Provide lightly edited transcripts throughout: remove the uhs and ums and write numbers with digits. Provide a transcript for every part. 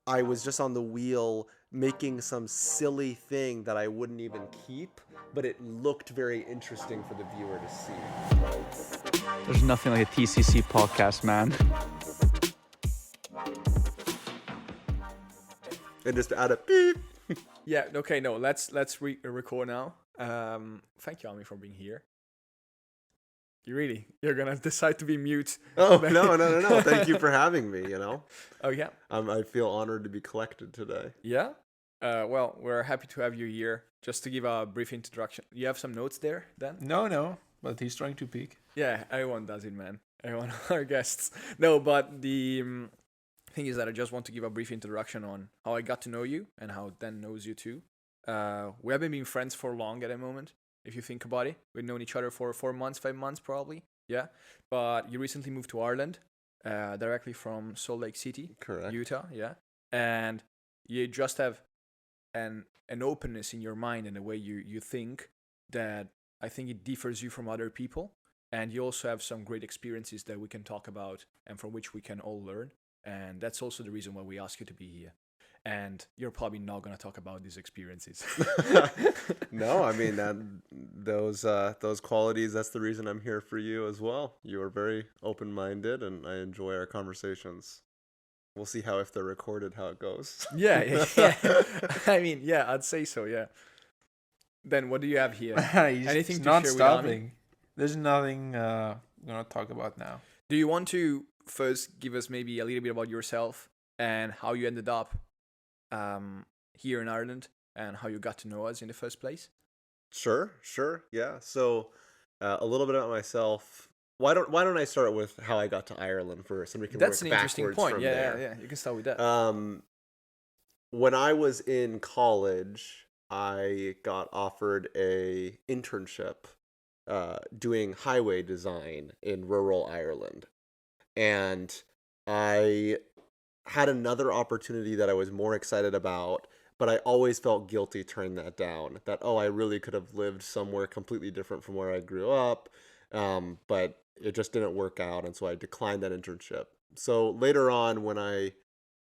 I was just on the wheel making some silly thing that I wouldn't even keep, but it looked very interesting for the viewer to see. There's nothing like a TCC podcast, man. And just add a beep. Yeah. Okay. No. Let's record now. Thank you, Ameen, for being here. You're gonna decide to be mute? Oh, no. Thank you for having me, Oh yeah. I feel honored to be collected today. Yeah. Well, we're happy to have you here. Just to give a brief introduction, you have some notes there, Dan? No, but he's trying to peek. Yeah, everyone does it, man. Everyone our guests. No, but the thing is that I just want to give a brief introduction on how I got to know you and how Dan knows you too. We haven't been friends for long at the moment. If you think about it, we've known each other for 4 months, 5 months probably. Yeah, but you recently moved to Ireland, directly from Salt Lake City, Correct. Utah. Yeah, and you just have an openness in your mind and the way you think that I think it differs you from other people. And you also have some great experiences that we can talk about and from which we can all learn. And that's also the reason why we ask you to be here. And you're probably not going to talk about these experiences. No, I mean, those qualities, that's the reason I'm here for you as well. You are very open-minded, and I enjoy our conversations. We'll see if they're recorded, how it goes. Yeah. I mean, yeah, I'd say so, yeah. Then what do you have here? Anything to share with Ameen? There's nothing I'm going to talk about now. Do you want to first give us maybe a little bit about yourself and how you ended up here in Ireland and how you got to know us in the first place? Sure, yeah. So a little bit about myself. Why don't I start with how I got to Ireland first, and we can That's work an interesting backwards point. from Yeah, there. yeah. You can start with that. When I was in college, I got offered a internship doing highway design in rural Ireland, and I had another opportunity that I was more excited about, but I always felt guilty turning that down. That, I really could have lived somewhere completely different from where I grew up, but it just didn't work out, and so I declined that internship. So later on, when I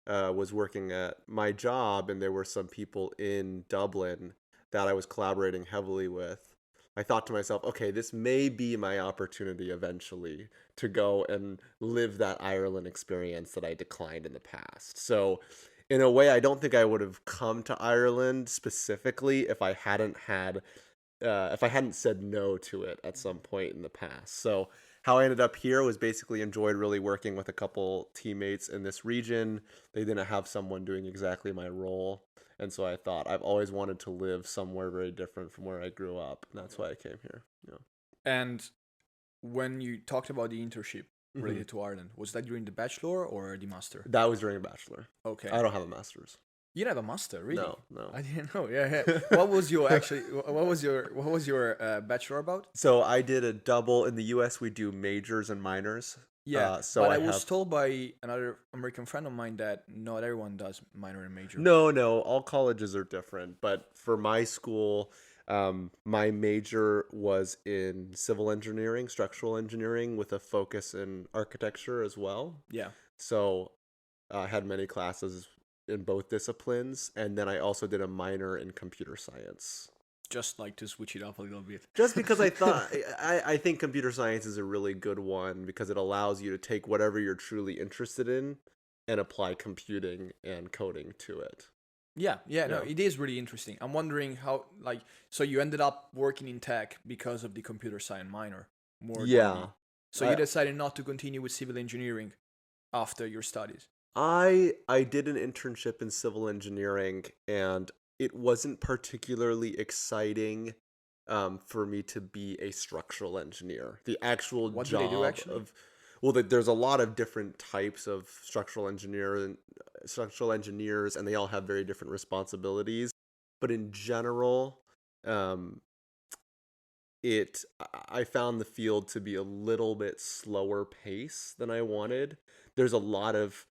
was working at my job, and there were some people in Dublin that I was collaborating heavily with, I thought to myself, okay, this may be my opportunity eventually to go and live that Ireland experience that I declined in the past. So in a way, I don't think I would have come to Ireland specifically if I hadn't said no to it at some point in the past. So how I ended up here was basically enjoyed really working with a couple teammates in this region. They didn't have someone doing exactly my role. And so I thought I've always wanted to live somewhere very different from where I grew up. And that's why I came here. Yeah. And when you talked about the internship related to Ireland, was that during the bachelor or the master? That was during a bachelor. Okay. I don't have a master's. You didn't have a master, really? No. I didn't know. Yeah. What was your bachelor about? So I did a double. In the US, we do majors and minors. Yeah. So but I was told by another American friend of mine that not everyone does minor and major. No, all colleges are different. But for my school, my major was in civil engineering, structural engineering, with a focus in architecture as well. Yeah. So I had many classes in both disciplines, and then I also did a minor in computer science. Just like to switch it up a little bit. Just because I thought, I think computer science is a really good one because it allows you to take whatever you're truly interested in and apply computing and coding to it. Yeah, no, it is really interesting. I'm wondering how, so you ended up working in tech because of the computer science minor more. Yeah. So you decided not to continue with civil engineering after your studies. I did an internship in civil engineering, and it wasn't particularly exciting for me to be a structural engineer. The actual what job do they do actually? There's a lot of different types of structural engineers, and they all have very different responsibilities. But in general, I found the field to be a little bit slower pace than I wanted. There's a lot of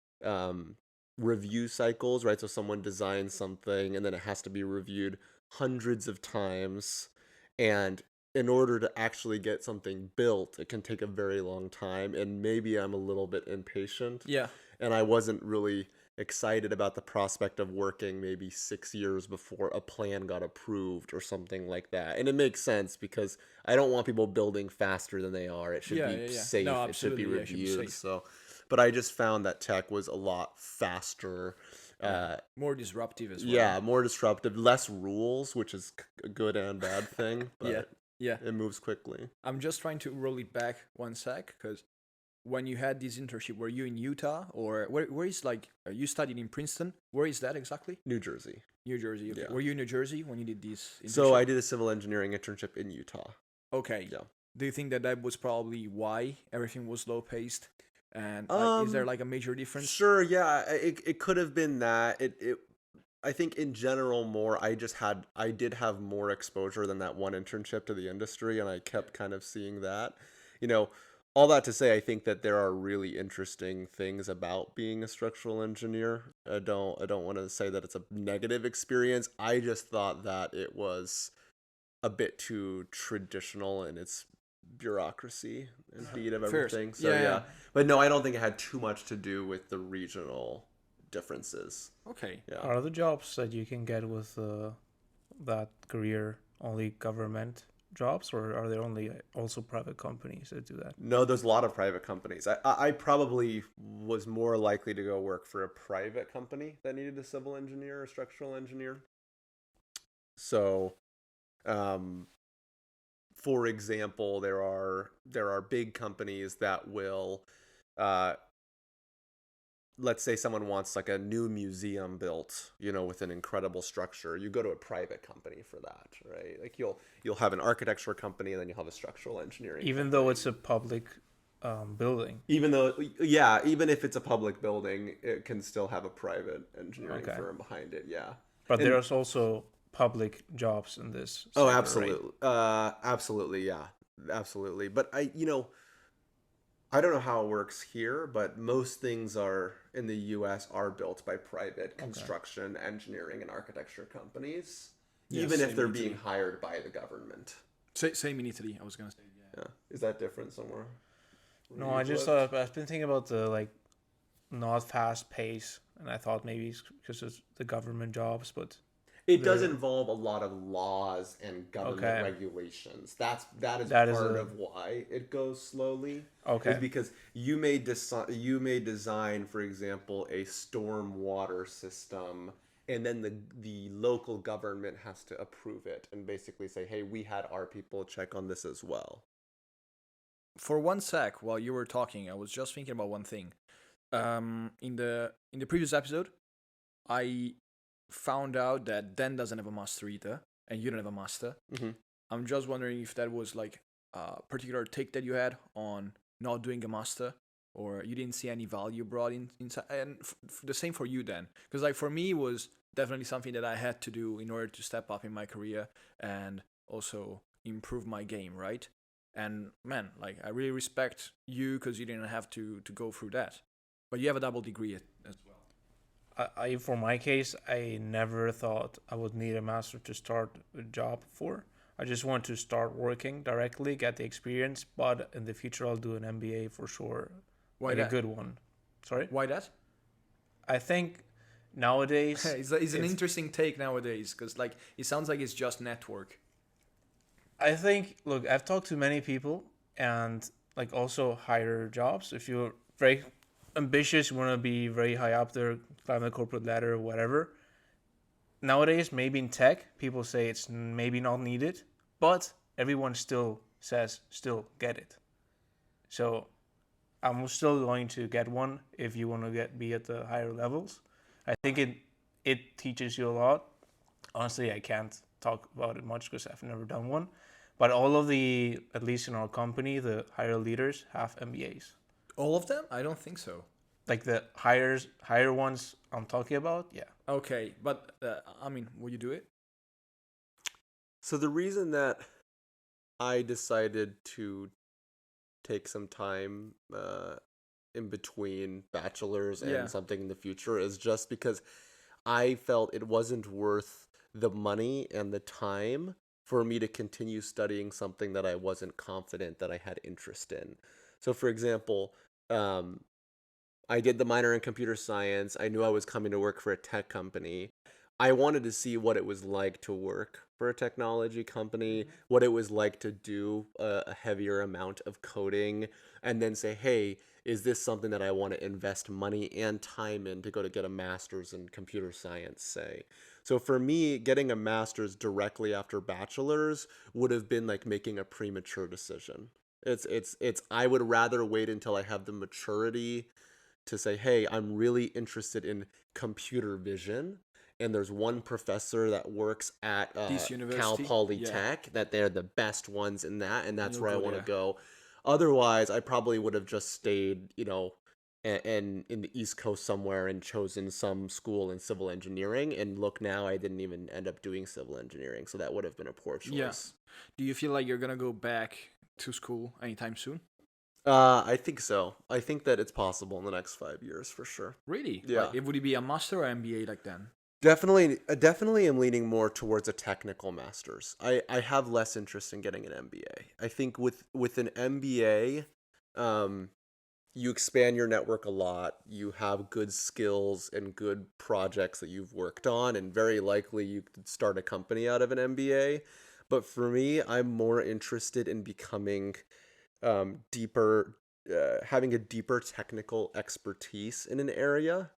review cycles, right? So someone designs something and then it has to be reviewed hundreds of times, and in order to actually get something built, it can take a very long time, and maybe I'm a little bit impatient. Yeah. And I wasn't really excited about the prospect of working maybe 6 years before a plan got approved or something like that. And it makes sense because I don't want people building faster than they are. It should Yeah, be yeah, yeah. safe. No, It should be absolutely. Yeah, it should be reviewed. safe. So, but I just found that tech was a lot faster. Yeah. More disruptive as well. Yeah, more disruptive, less rules, which is a good and bad thing, Yeah, but yeah. it moves quickly. I'm just trying to roll it back one sec, because when you had this internship, were you in Utah, or where is, like, you studied in Princeton? Where is that exactly? New Jersey. New Jersey. Okay. Yeah. Were you in New Jersey when you did this internship? So I did a civil engineering internship in Utah. Okay. Yeah. Do you think that was probably why everything was slow paced? And is there like a major difference? Sure, yeah, it could have been that. I think in general I did have more exposure than that one internship to the industry, and I kept kind of seeing that. You know, all that to say, I think that there are really interesting things about being a structural engineer. I don't want to say that it's a negative experience. I just thought that it was a bit too traditional in its bureaucracy and speed of Fair. everything. So Yeah. yeah. But no, I don't think it had too much to do with the regional differences. Okay. Yeah. Are the jobs that you can get with that career only government jobs, or are there only also private companies that do that? No, there's a lot of private companies. I probably was more likely to go work for a private company that needed a civil engineer or structural engineer. So, for example, there are big companies that will, let's say someone wants like a new museum built, with an incredible structure. You go to a private company for that, right? Like you'll have an architecture company, and then you'll have a structural engineering Even company. though it's a public building. Even if it's a public building, it can still have a private engineering firm behind it. Yeah. But there's also public jobs in this sector, right? Absolutely. Absolutely. Yeah, absolutely. But I don't know how it works here, but most things in the U.S. are built by private construction, engineering, and architecture companies, even if they're being hired by the government. Same in Italy, I was gonna say. Yeah. Is that different somewhere? No, I just thought I've been thinking about the not fast pace, and I thought maybe it's because of the government jobs, but it does involve a lot of laws and government regulations. That is part of why it goes slowly. Okay. Is because you may design, for example, a storm water system, and then the local government has to approve it and basically say, "Hey, we had our people check on this as well." For one sec, while you were talking, I was just thinking about one thing. In the previous episode, I found out that Dan doesn't have a master either, and you don't have a master. Mm-hmm. I'm just wondering if that was like a particular take that you had on not doing a master, or you didn't see any value brought inside. And the same for you, Dan, because like for me, it was definitely something that I had to do in order to step up in my career and also improve my game, right? And man, like I really respect you because you didn't have to go through that, but you have a double degree as well. For my case, I never thought I would need a master to start a job for. I just want to start working directly, get the experience, but in the future I'll do an MBA for sure. Why that? A good one. Sorry? Why that? I think nowadays it's an interesting take nowadays, because like it sounds like it's just network. I think, look, I've talked to many people and like also higher jobs. If you're very ambitious, you want to be very high up there, climb the corporate ladder or whatever. Nowadays, maybe in tech, people say it's maybe not needed, but everyone still says, still get it. So I'm still going to get one if you want to be at the higher levels. I think it teaches you a lot. Honestly, I can't talk about it much because I've never done one. But all of at least in our company, the higher leaders have MBAs. All of them? I don't think so. Like the higher ones I'm talking about, yeah. Okay, but I mean, will you do it? So the reason that I decided to take some time in between bachelor's and something in the future is just because I felt it wasn't worth the money and the time for me to continue studying something that I wasn't confident that I had interest in. So for example, I did the minor in computer science. I knew I was coming to work for a tech company. I wanted to see what it was like to work for a technology company, what it was like to do a heavier amount of coding, and then say, hey, is this something that I want to invest money and time in to go to get a master's in computer science, say? So for me, getting a master's directly after bachelor's would have been like making a premature decision. It's I would rather wait until I have the maturity to say, hey, I'm really interested in computer vision. And there's one professor that works at This Cal university, yeah, Polytech that they're the best ones in that, and that's you'll where I go want to there. go. Otherwise, I probably would have just stayed, and in the East Coast somewhere and chosen some school in civil engineering. And look, now I didn't even end up doing civil engineering, so that would have been a poor Yeah. choice. Do you feel like you're gonna go back to school anytime soon? I think so. I think that it's possible in the next 5 years for sure. Really? Yeah. Like, would it be a master or MBA like then? Definitely am leaning more towards a technical master's. I have less interest in getting an MBA. I think with an MBA, you expand your network a lot. You have good skills and good projects that you've worked on, and very likely you could start a company out of an MBA. But for me, I'm more interested in becoming deeper, having a deeper technical expertise in an area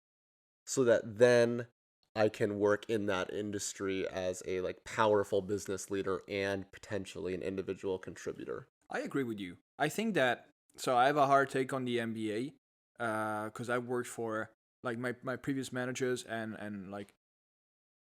so that then I can work in that industry as a like powerful business leader and potentially an individual contributor. I agree with you. I think that so I have a hard take on the MBA because I worked for like my previous managers and like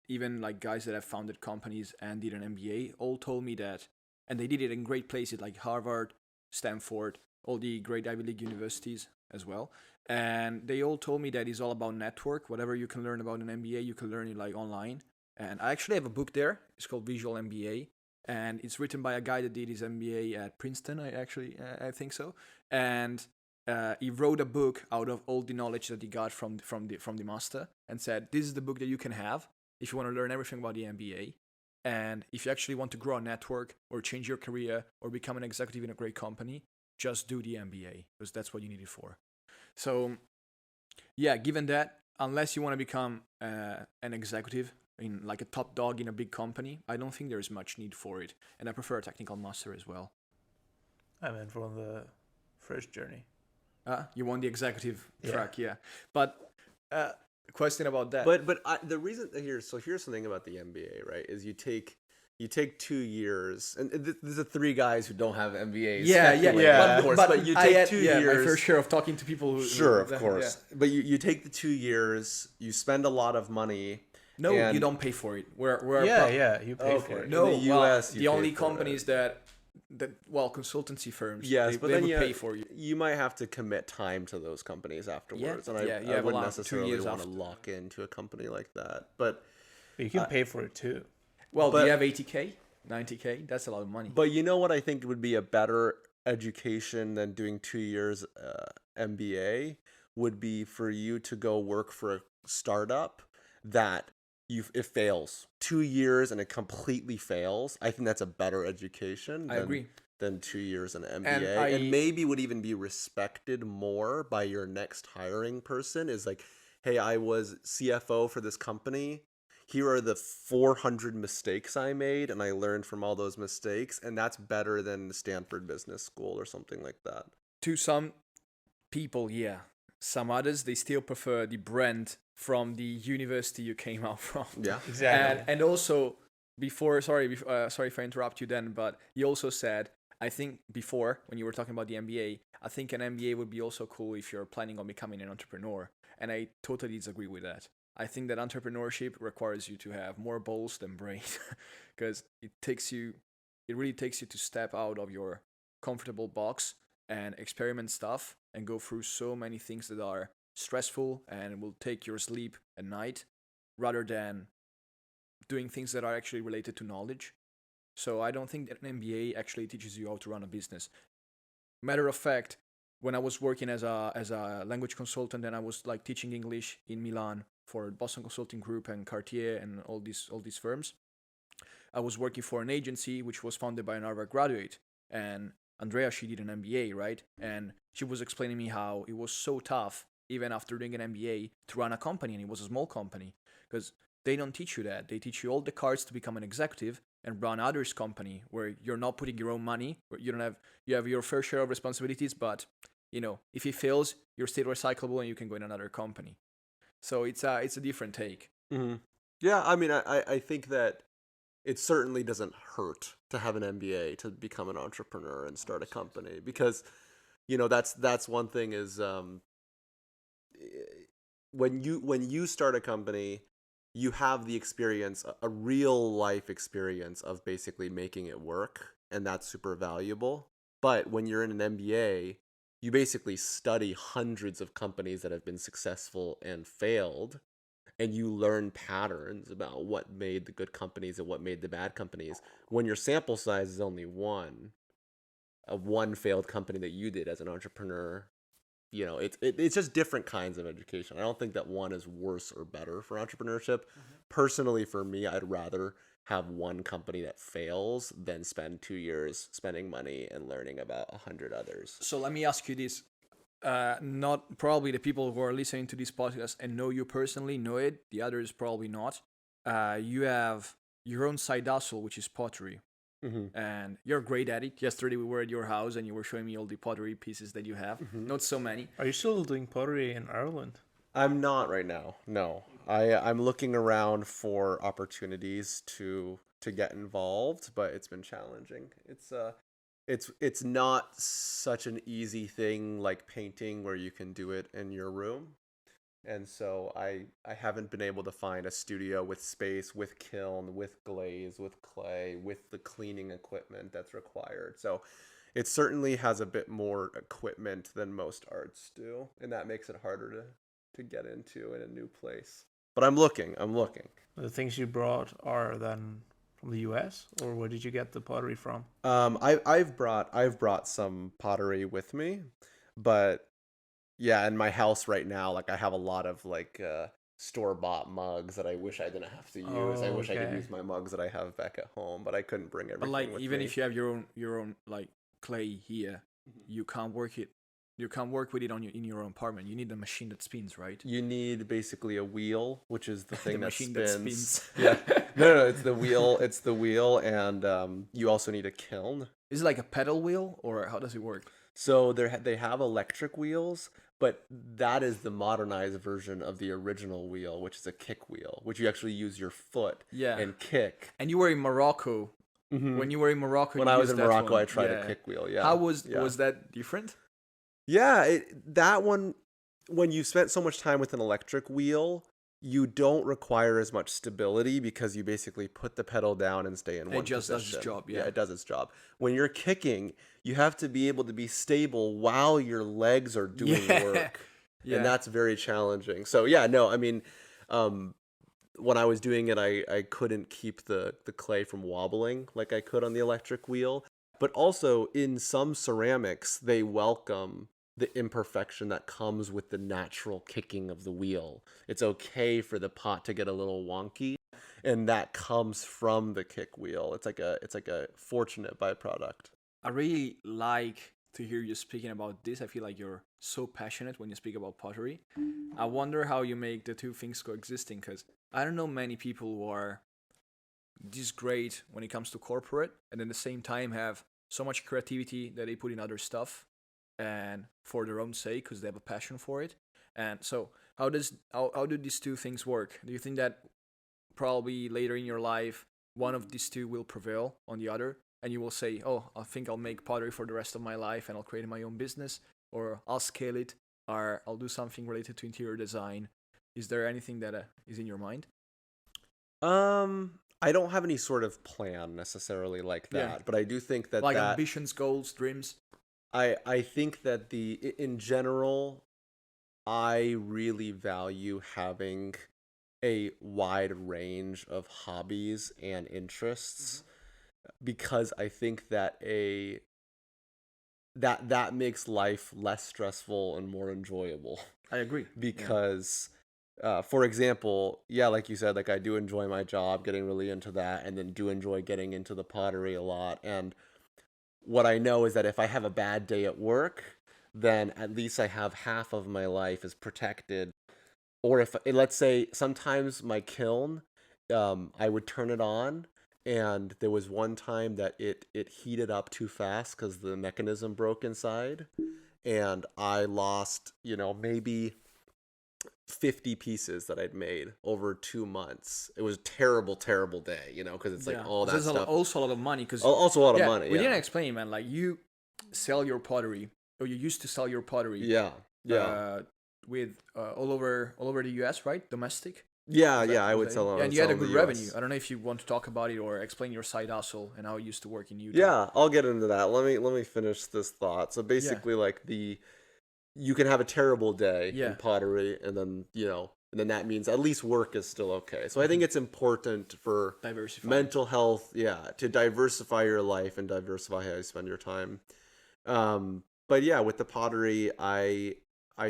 even like guys that have founded companies and did an MBA all told me that, and they did it in great places like Harvard, Stanford, all the great Ivy League universities as well. And they all told me that it's all about network. Whatever you can learn about an MBA, you can learn it like online. And I actually have a book there. It's called Visual MBA, and it's written by a guy that did his MBA at Princeton. I think so. And he wrote a book out of all the knowledge that he got from the master, and said, "This is the book that you can have if you want to learn everything about the MBA. And if you actually want to grow a network or change your career or become an executive in a great company, just do the MBA because that's what you need it for." So, yeah, given that, unless you want to become an executive in like a top dog in a big company, I don't think there's much need for it. And I prefer a technical master as well. I meant from the first journey. You want the executive Yeah. track, yeah. But question about that. But the reason here's something about the MBA, right? Is you take 2 years, and these are three guys who don't have MBAs. yeah. Of course, but you I take had, 2 yeah, years. my fair share of talking to people who Sure, who- of course. yeah. But you take the 2 years, you spend a lot of money. No, and you don't pay for it. Yeah, you pay Okay. for it. No, In the well, US, you the pay only for it. companies that consultancy firms. Yes, but they then would you pay for you. you might have to commit time to those companies afterwards, and yeah, you I have a wouldn't lot, 2 necessarily years want to after. lock into a company like that. But But you can pay for it too. Well, do but- you have 80K, 90K? That's a lot of money. But you know what I think would be a better education than doing 2 years MBA would be for you to go work for a startup that it fails 2 years and it completely fails. I think that's a better education I agree. than 2 years in MBA, I- and maybe would even be respected more by your next hiring person. Is like, hey, I was CFO for this company. Here are the 400 mistakes I made, and I learned from all those mistakes, and that's better than Stanford Business School or something like that. To some people, yeah. Some others, they still prefer the brand from the university you came out from. Yeah. Exactly. And also, sorry if I interrupt you then, but you also said, I think before, when you were talking about the MBA, I think an MBA would be also cool if you're planning on becoming an entrepreneur. And I totally disagree with that. I think that entrepreneurship requires you to have more balls than brain, because it really takes you to step out of your comfortable box and experiment stuff and go through so many things that are stressful and will take your sleep at night, rather than doing things that are actually related to knowledge. So I don't think that an MBA actually teaches you how to run a business. Matter of fact, when I was working as a language consultant and I was like teaching English in Milan for Boston Consulting Group and Cartier and all these firms, I was working for an agency which was founded by an Harvard graduate. And Andrea, she did an MBA, right? And she was explaining me how it was so tough even after doing an MBA, to run a company, and it was a small company, because they don't teach you that. They teach you all the cards to become an executive and run others' company, where you're not putting your own money, where you have your fair share of responsibilities, but if it fails, you're still recyclable and you can go in another company. So it's a different take. Mm-hmm. Yeah, I mean, I think that it certainly doesn't hurt to have an MBA to become an entrepreneur and start a company, because that's one thing is when you start a company, you have the experience, a real life experience of basically making it work, and that's super valuable. But when you're in an MBA, you basically study hundreds of companies that have been successful and failed, and you learn patterns about what made the good companies and what made the bad companies. When your sample size is only one failed company that you did as an entrepreneur, it's just different kinds of education. I don't think that one is worse or better for entrepreneurship. Personally, for me, I'd rather have one company that fails than spend 2 years spending money and learning about 100 others. So let me ask you this. Not probably the people who are listening to this podcast and know you personally know it. The others probably not. You have your own side hustle, which is pottery. Mm-hmm. And you're great at it. Yesterday we were at your house and you were showing me all the pottery pieces that you have. Mm-hmm. Not so many. Are you still doing pottery in Ireland? I'm not right now. No, I'm looking around for opportunities to get involved, but it's been challenging. It's not such an easy thing like painting where you can do it in your room. And so I haven't been able to find a studio with space, with kiln, with glaze, with clay, with the cleaning equipment that's required. So it certainly has a bit more equipment than most arts do, and that makes it harder to get into in a new place. But I'm looking. The things you brought are then from the US, or where did you get the pottery from? I've brought some pottery with me, but yeah, in my house right now, like I have a lot of like store-bought mugs that I wish I didn't have to use. I wish I could use my mugs that I have back at home, but I couldn't bring everything. But like with even me. if you have your own like clay here, you can't work it. You can't work with it in your own apartment. You need a machine that spins, right? You need basically a wheel, which is the thing the that machine spins. that spins. Yeah, no, it's the wheel. It's the wheel, and you also need a kiln. Is it like a pedal wheel, or how does it work? So they have electric wheels, but that is the modernized version of the original wheel, which is a kick wheel, which you actually use your foot and kick. And you were in Morocco. Mm-hmm. When you were in Morocco, when I was in Morocco, I tried a kick wheel. Yeah. How was that different? Yeah, that one, when you spent so much time with an electric wheel, you don't require as much stability because you basically put the pedal down and stay in one position. It just does its job, yeah. Yeah, it does its job. When you're kicking, you have to be able to be stable while your legs are doing work. Yeah. And that's very challenging. So yeah, no, I mean, when I was doing it, I couldn't keep the clay from wobbling like I could on the electric wheel. But also in some ceramics, they welcome the imperfection that comes with the natural kicking of the wheel. It's okay for the pot to get a little wonky, and that comes from the kick wheel. It's like a fortunate byproduct. I really like to hear you speaking about this. I feel like you're so passionate when you speak about pottery. I wonder how you make the two things coexisting, because I don't know many people who are this great when it comes to corporate and at the same time have so much creativity that they put in other stuff and for their own sake because they have a passion for it. And so how do these two things work? Do you think that probably later in your life one of these two will prevail on the other and you will say, oh, I think I'll make pottery for the rest of my life and I'll create my own business, or I'll scale it, or I'll do something related to interior design? Is there anything that is in your mind? I don't have any sort of plan necessarily like that, but I do think that like ambitions, goals, dreams. I think that in general, I really value having a wide range of hobbies and interests, because I think that that makes life less stressful and more enjoyable. I agree. Because for example, like you said, like I do enjoy my job, getting really into that, and then do enjoy getting into the pottery a lot. And what I know is that if I have a bad day at work, then at least I have half of my life is protected. Or if, let's say, sometimes my kiln, I would turn it on, and there was one time that it heated up too fast because the mechanism broke inside, and I lost, maybe 50 pieces that I'd made over 2 months. It was a terrible, terrible day, because it's like all that There's stuff. also a lot of money. Also a lot of money. We didn't explain, man. Like, you sell your pottery, or you used to sell your pottery. Yeah. With all over the US, right? Domestic. Yeah, I would sell on. And you had a good revenue. I don't know if you want to talk about it or explain your side hustle and how it used to work in Utah. Yeah, I'll get into that. Let me finish this thought. So basically, like you can have a terrible day in pottery, and then that means at least work is still okay. So I think it's important for mental health, to diversify your life and diversify how you spend your time. But yeah, with the pottery, I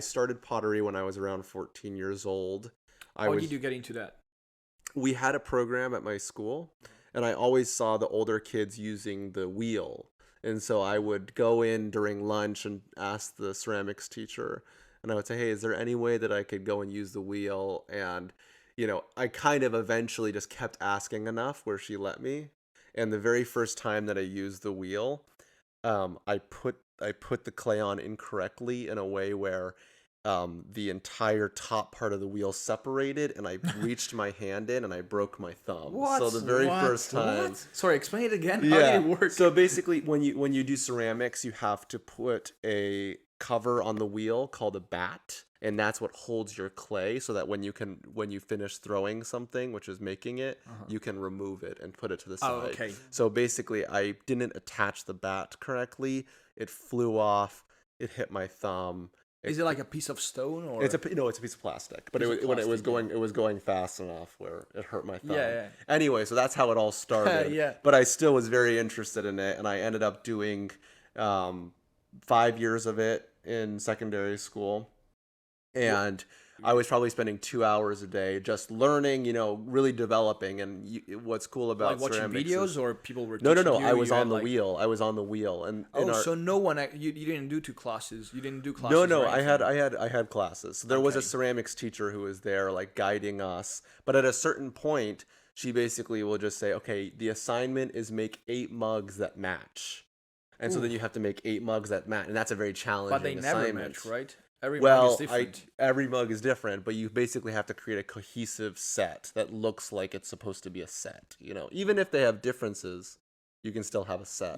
started pottery when I was around 14 years old. How did you get into that? We had a program at my school, and I always saw the older kids using the wheel. And so I would go in during lunch and ask the ceramics teacher, and I would say, hey, is there any way that I could go and use the wheel? And, I kind of eventually just kept asking enough where she let me. And the very first time that I used the wheel, I put the clay on incorrectly in a way where the entire top part of the wheel separated, and I reached my hand in and I broke my thumb. What? So the very first time. What? Sorry, explain it again. Yeah. How did it work? So basically, when you do ceramics, you have to put a cover on the wheel called a bat, and that's what holds your clay, so that when you finish throwing something, which is making it, you can remove it and put it to the side. Oh, okay. So basically, I didn't attach the bat correctly. It flew off. It hit my thumb. Is it like a piece of stone, or it's a piece of plastic, but when it was going fast enough where it hurt my thumb. Yeah. Anyway, so that's how it all started. Yeah. But I still was very interested in it, and I ended up doing 5 years of it in secondary school, and I was probably spending 2 hours a day just learning, really developing. And what's cool about like watching ceramics videos, or people were no. teaching you, I was you on had the wheel. I was on the wheel, and so no one you didn't do classes. You didn't do classes. No. or I anything? had classes. So there was a ceramics teacher who was there, like, guiding us. But at a certain point, she basically will just say, "Okay, the assignment is make 8 mugs that match." And so then you have to make 8 mugs that match, and that's a very challenging But they never assignment. match, right? Every mug is different. Every mug is different, but you basically have to create a cohesive set that looks like it's supposed to be a set. Even if they have differences, you can still have a set.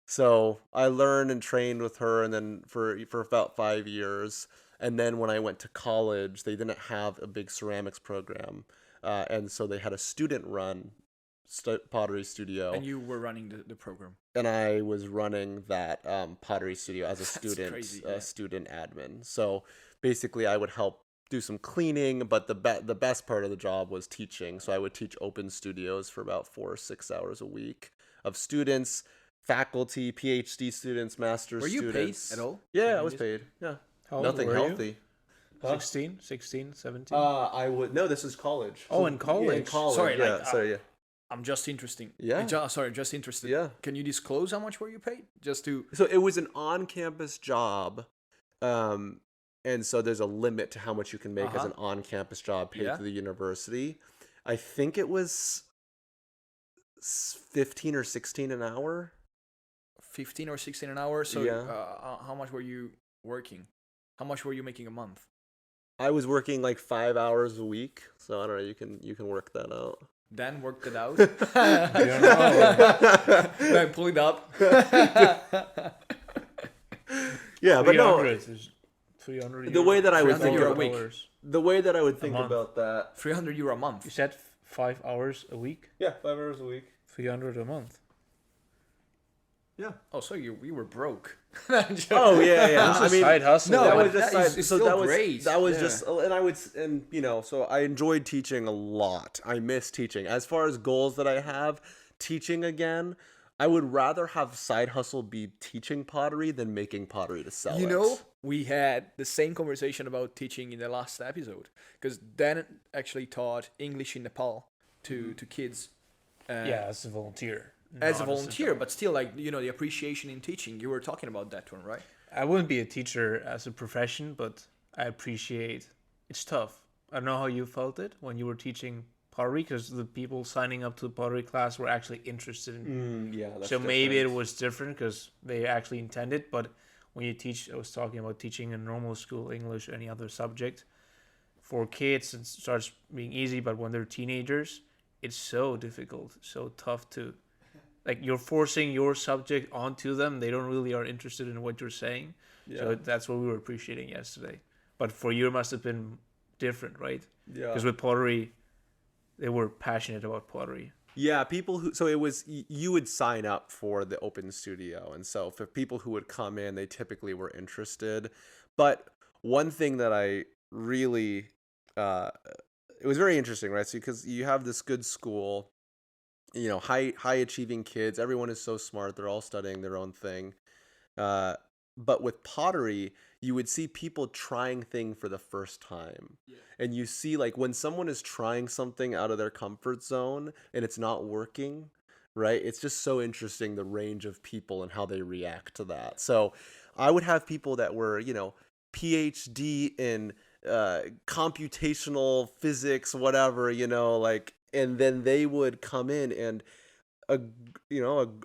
So I learned and trained with her, and then for about 5 years. And then when I went to college, they didn't have a big ceramics program, and so they had a student-run pottery studio. And you were running the program. And I was running that pottery studio as a student, crazy, student admin. So basically, I would help do some cleaning, but the best part of the job was teaching. So I would teach open studios for about 4 or 6 hours a week of students, faculty, PhD students, master's students. Were you paid at all? Yeah, I was paid. Yeah, nothing healthy. 16, 17? I would no. This is college. Oh, in college. Yeah, in college. Sorry, yeah. I'm just interested. Yeah. Just interested. Yeah. Can you disclose how much were you paid? Just to. So it was an on-campus job, and so there's a limit to how much you can make as an on-campus job paid to the university. I think it was 15 or 16 an hour. 15 or 16 an hour. So how much were you working? How much were you making a month? I was working like 5 hours a week. So I don't know. You can work that out. Dan worked it out. I don't know. Then pull it up. Yeah, but no. 300 the way that I would 300 think euro of a week. the way that I would think month. about that. 300 euro a month. You said 5 hours a week? Yeah, 5 hours a week. 300 a month. Yeah. Oh, so we were broke. Oh yeah. This is side hustle. No, that but was just that is still great. That was Yeah. just, and so I enjoyed teaching a lot. I miss teaching. As far as goals that I have, teaching again, I would rather have side hustle be teaching pottery than making pottery to sell. We had the same conversation about teaching in the last episode, because Dan actually taught English in Nepal to kids. As a volunteer. As a not volunteer, job. but still, like, the appreciation in teaching. You were talking about that one, right? I wouldn't be a teacher as a profession, but I appreciate it's tough. I don't know how you felt it when you were teaching pottery because the people signing up to the pottery class were actually interested in. Yeah, that's So maybe it different. was different because they actually intended. But when you teach, I was talking about teaching in normal school, English, any other subject. For kids, it starts being easy, but when they're teenagers, it's so difficult, so tough to like you're forcing your subject onto them. They don't really are interested in what you're saying. So Yeah. that's what we were appreciating yesterday. But for you, it must have been different, right? Yeah. Because with pottery, they were passionate about pottery. Yeah, people who so it was you would sign up for the open studio, and so for people who would come in, they typically were interested. But one thing that I really uh it was very interesting, right? So because you have this good school, high achieving kids, everyone is so smart, they're all studying their own thing. Uh, but with pottery, you would see people trying thing for the first time. Yeah. And you see like when someone is trying something out of their comfort zone and it's not working, right? It's just so interesting the range of people and how they react to that. So I would have people that were, PhD in computational physics, whatever, like, and then they would come in and a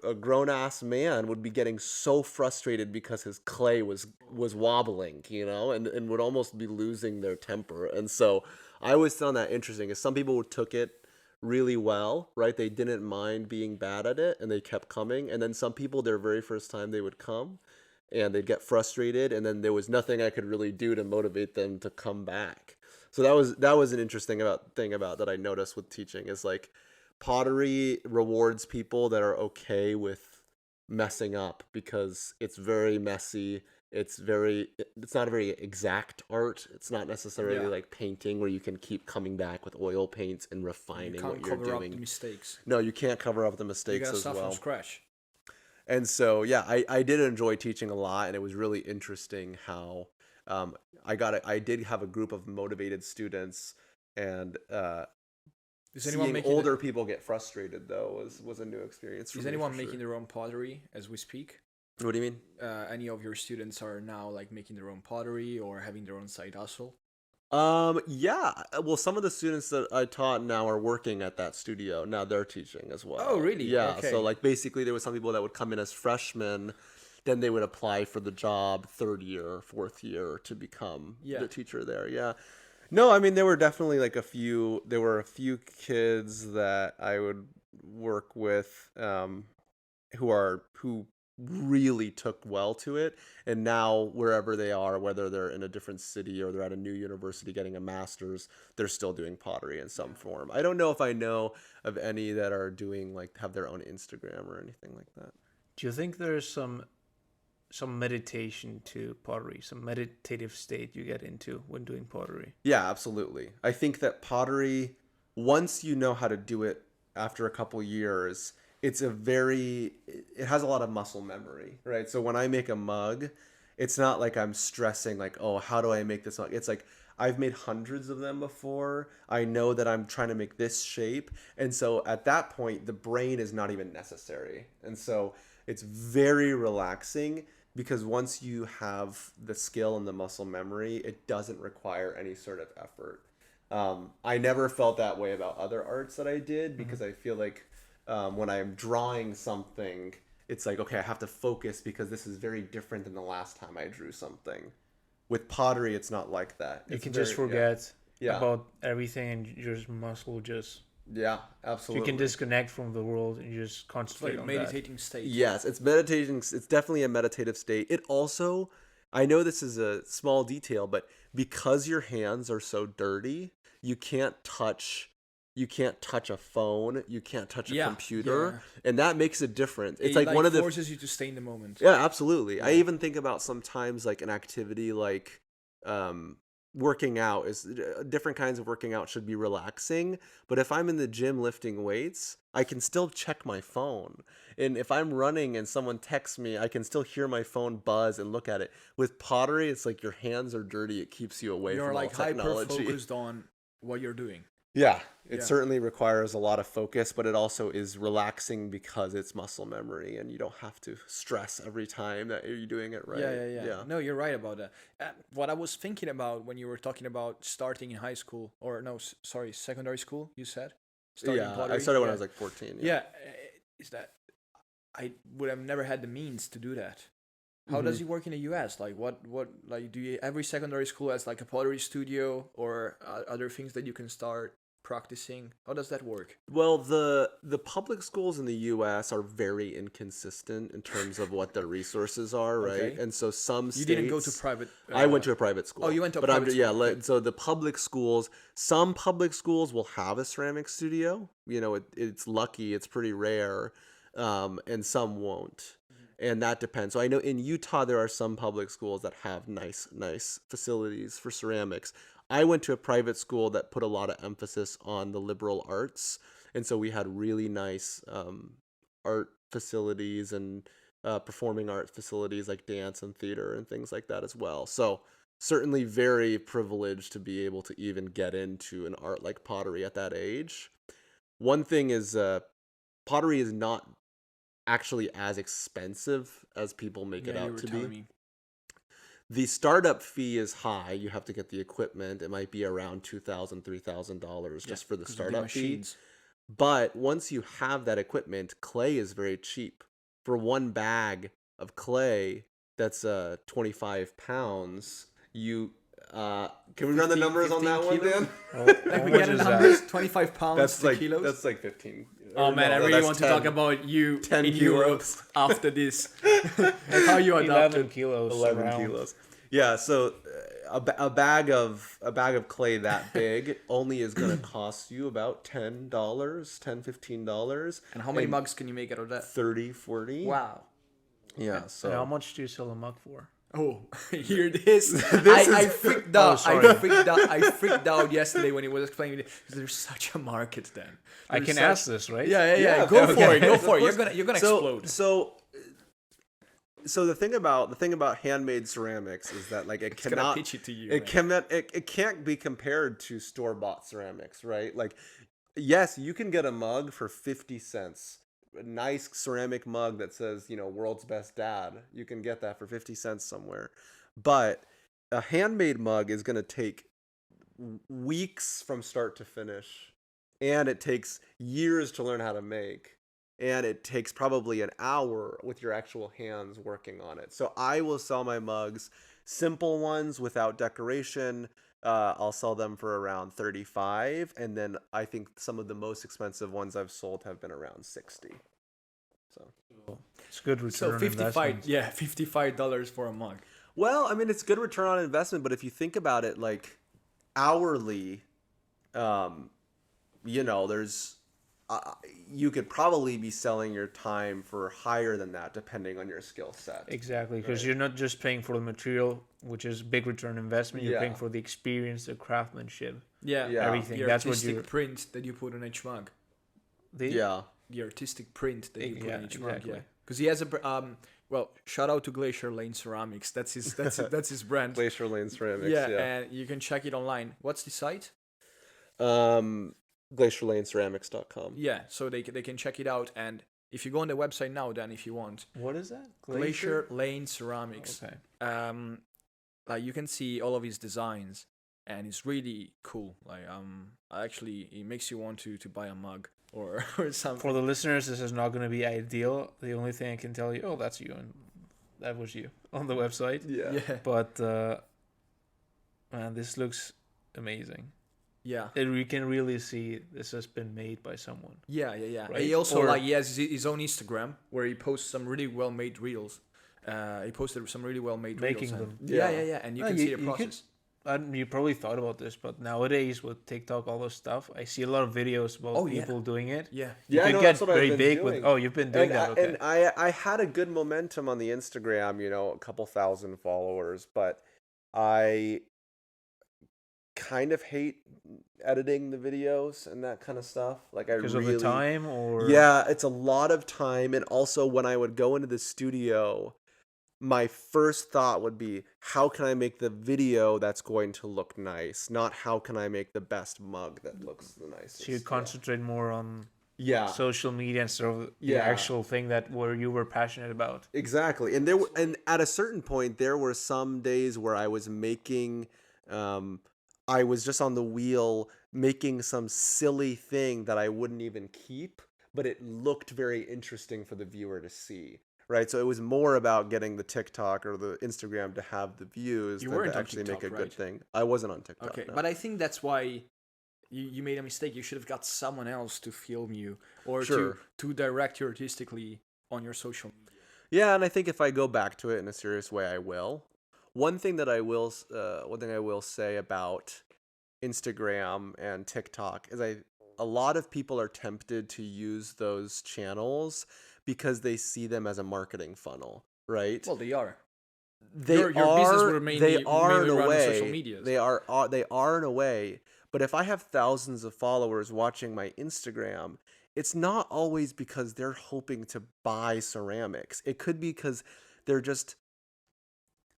a grown ass man would be getting so frustrated because his clay was wobbling, and would almost be losing their temper. And so I always found that interesting, is some people took it really well, right? They didn't mind being bad at it and they kept coming. And then some people, their very first time they would come and they'd get frustrated, and then there was nothing I could really do to motivate them to come back. So that was an interesting thing about that I noticed with teaching, is like pottery rewards people that are okay with messing up, because it's very messy. It's not a very exact art. It's not necessarily Yeah. like painting where you can keep coming back with oil paints and You refining can't what you're cover up the doing. mistakes. No, you can't cover up the You mistakes gotta as start from well. scratch. And so, yeah, I did enjoy teaching a lot, and it was really interesting how I did have a group of motivated students, and Is anyone seeing making older people get frustrated though was a new experience for is me, anyone for making sure. their own pottery as we speak? What do you mean? Any of your students are now like making their own pottery or having their own side hustle? Yeah. Well, some of the students that I taught now are working at that studio. Now they're teaching as well. Oh, really? Yeah. So Okay. like basically there was some people that would come in as freshmen, then they would apply for the job third year, fourth year to become Yeah. the teacher there. Yeah. No, I mean there were definitely like there were a few kids that I would work with who really took well to it, and now wherever they are, whether they're in a different city or they're at a new university getting a master's, they're still doing pottery in some form. I don't know if I know of any that are doing like have their own Instagram or anything like that. Do you think there's some meditation to pottery, some meditative state you get into when doing pottery? Yeah, absolutely. I think that pottery, once you know how to do it after a couple years, it has a lot of muscle memory, right? So when I make a mug, it's not like I'm stressing like, oh, how do I make this mug? It's like I've made hundreds of them before. I know that I'm trying to make this shape. And so at that point, the brain is not even necessary. And so it's very relaxing, because once you have the skill and the muscle memory, it doesn't require any sort of effort. I never felt that way about other arts that I did, because I feel like when I'm drawing something, it's like, okay, I have to focus because this is very different than the last time I drew something. With pottery, it's not like that. You It's can very, just forget yeah, about everything and your muscle just yeah, you absolutely. can disconnect from the world and you just It's concentrate like a on that. meditating state. Yes, it's meditating. It's definitely a meditative state. It also, I know this is a small detail, but because your hands are so dirty, you can't touch you can't touch a phone, you can't touch a Yeah, computer, yeah. and that makes a difference. It's It like one of the forces you to stay in the moment. Yeah, absolutely. I Yeah. even think about sometimes like an activity like working out is different kinds of working out should be relaxing, but if I'm in the gym lifting weights, I can still check my phone. And if I'm running and someone texts me, I can still hear my phone buzz and look at it. With pottery, it's like your hands are dirty, it keeps you away You're from all like hyper technology. focused on what you're doing. Yeah, It certainly requires a lot of focus, but it also is relaxing because it's muscle memory and you don't have to stress every time that you're doing it right. Yeah. No, you're right about that. What I was thinking about when you were talking about starting in high school, or no, sorry, secondary school, you said? Starting pottery? I started when I was like 14. Yeah, is that I would have never had the means to do that. How does it work in the US? Like what like do you every secondary school has like a pottery studio or other things that you can start practicing? How does that work? Well, the public schools in the US are very inconsistent in terms of what their resources are, right? Okay. And so some states, You didn't go to private I went to a private school. Oh, you went to a but private school. Yeah, so the public schools, some public schools will have a ceramic studio. You know, it's lucky, it's pretty rare, and some won't. And that depends. So I know in Utah there are some public schools that have nice facilities for ceramics. I went to a private school that put a lot of emphasis on the liberal arts, and so we had really nice art facilities and performing art facilities like dance and theater and things like that as well. So certainly very privileged to be able to even get into an art like pottery at that age. One thing is pottery is not actually as expensive as people make it out to be. The startup fee is high. You have to get the equipment. It might be around $2,000, $3,000 just for the startup fee. But once you have that equipment, clay is very cheap. For one bag of clay that's 25 pounds, you can we run the numbers on that one, Dan? We get the numbers, 25 pounds that's like kilos. That's like 15. Oh man, I really want 10, to talk about you 10 in Europe after this. Like how you adapted. 11 kilos. 11 around. Kilos. Yeah, so a bag of clay that big only is going to cost you about $10, $15. And how many mugs can you make out of that? 30, 40. Wow. Yeah, so and how much do you sell a mug for? Oh, here it is. I freaked out. I freaked out yesterday when he was explaining it. There's such a market then. I can ask this, right? Yeah. Go for it. Go for it. You're gonna explode. So the thing about handmade ceramics is that like it can't be compared to store-bought ceramics, right? Like, yes, you can get a mug for 50 cents. A nice ceramic mug that says, world's best dad. You can get that for 50 cents somewhere. But a handmade mug is going to take weeks from start to finish. And it takes years to learn how to make. And it takes probably an hour with your actual hands working on it. So I will sell my mugs, simple ones without decoration. I'll sell them for around $35, and then I think some of the most expensive ones I've sold have been around $60. So it's good return on investment. $55 for a mug. Well, I mean, it's good return on investment, but if you think about it, like hourly, there's you could probably be selling your time for higher than that depending on your skill set. Exactly, because you're not just paying for the material, which is big return investment. You're paying for the experience, the craftsmanship, everything. That's what artistic print that you put on each mug. The artistic print that you put on each mug. Yeah, because he has a shout out to Glacier Lane Ceramics. That's his brand. Glacier Lane Ceramics. Yeah, and you can check it online. What's the site? GlacierLaneCeramics.com. Yeah, so they can check it out, and if you go on the website now, Dan, if you want. What is that? Glacier Lane Ceramics. Okay. Like you can see all of his designs, and it's really cool. Like actually, it makes you want to buy a mug or something. For the listeners, this is not going to be ideal. The only thing I can tell you, that's you, and that was you on the website. Yeah. But man, this looks amazing. Yeah, we can really see this has been made by someone. Yeah. Right? He also he has his own Instagram where he posts some really well made reels. He posted some really well made reels. Making them. Yeah, and you can see the process. You probably thought about this, but nowadays with TikTok, all this stuff, I see a lot of videos about people doing it. Yeah, you could get very big with. Oh, you've been doing that. Okay. And I had a good momentum on the Instagram. A couple thousand followers, but I kind of hate editing the videos and that kind of stuff. Like because of the time, or it's a lot of time, and also when I would go into the studio, my first thought would be, how can I make the video that's going to look nice, not how can I make the best mug that looks the nicest. So you concentrate more on Yeah. social media instead of the Yeah. actual thing that where you were passionate about. Exactly. And at a certain point there were some days where I was making I was just on the wheel making some silly thing that I wouldn't even keep, but it looked very interesting for the viewer to see. Right? So it was more about getting the TikTok or the Instagram to have the views You than weren't to on actually TikTok, make a right? good thing. I wasn't on TikTok. Okay, no. but I think that's why you made a mistake. You should have got someone else to film you or Sure. to direct you artistically on your social media. Yeah, and I think if I go back to it in a serious way, I will. One thing I will say about Instagram and TikTok is a lot of people are tempted to use those channels because they see them as a marketing funnel, right? Well, they are. They your business are. would mainly- They are mainly in a run on way. social medias. They are in a way. But if I have thousands of followers watching my Instagram, it's not always because they're hoping to buy ceramics. It could be because they're just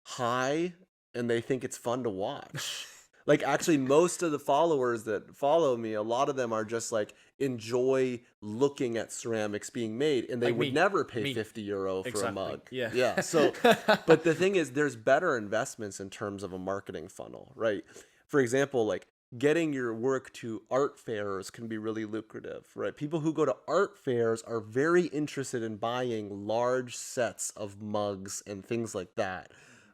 high and they think it's fun to watch. Like actually most of the followers that follow me, a lot of them are just like enjoy looking at ceramics being made and they Like would me. never pay Me. €50 for a Exactly. mug. Yeah. Yeah. So but the thing is there's better investments in terms of a marketing funnel, right? For example, like getting your work to art fairs can be really lucrative, right? People who go to art fairs are very interested in buying large sets of mugs and things like that.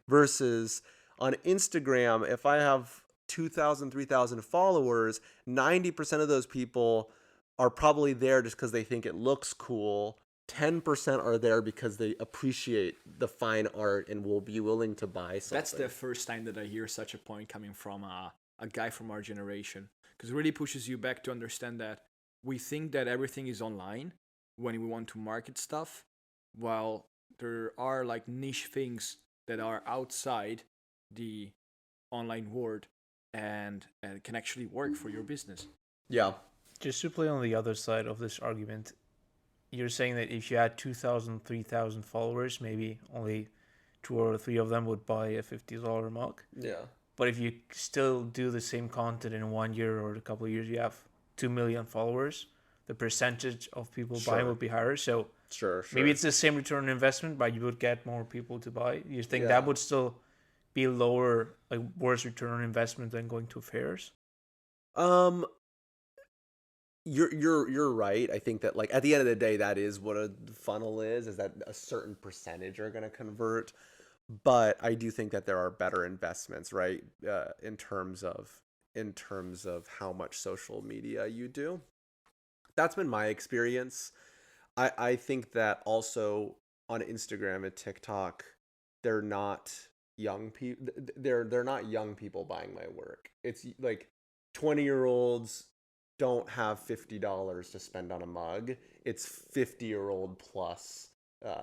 Versus on Instagram, if I have 2,000, 3,000 followers, 90% of those people are probably there just because they think it looks cool. 10% are there because they appreciate the fine art and will be willing to buy something. That's the first time that I hear such a point coming from a guy from our generation. Because it really pushes you back to understand that we think that everything is online when we want to market stuff, while there are like niche things that are outside the online world and can actually work for your business. Yeah. Just to play on the other side of this argument, you're saying that if you had 2,000, 3,000 followers, maybe only 2 or 3 of them would buy a $50 mug. Yeah. But if you still do the same content in 1 year or a couple of years, you have 2 million followers, the percentage of people buying Sure. would be higher. So Sure. maybe it's the same return on investment, but you would get more people to buy. You think Yeah. that would still be lower, like worse return on investment than going to fairs? You're right. I think that like at the end of the day, that is what a funnel is that a certain percentage are going to convert. But I do think that there are better investments, right? In terms of how much social media you do. That's been my experience. I think that also on Instagram and TikTok, they're not young people. They're not young people buying my work. It's like 20-year-olds don't have $50 to spend on a mug. It's 50-year-old plus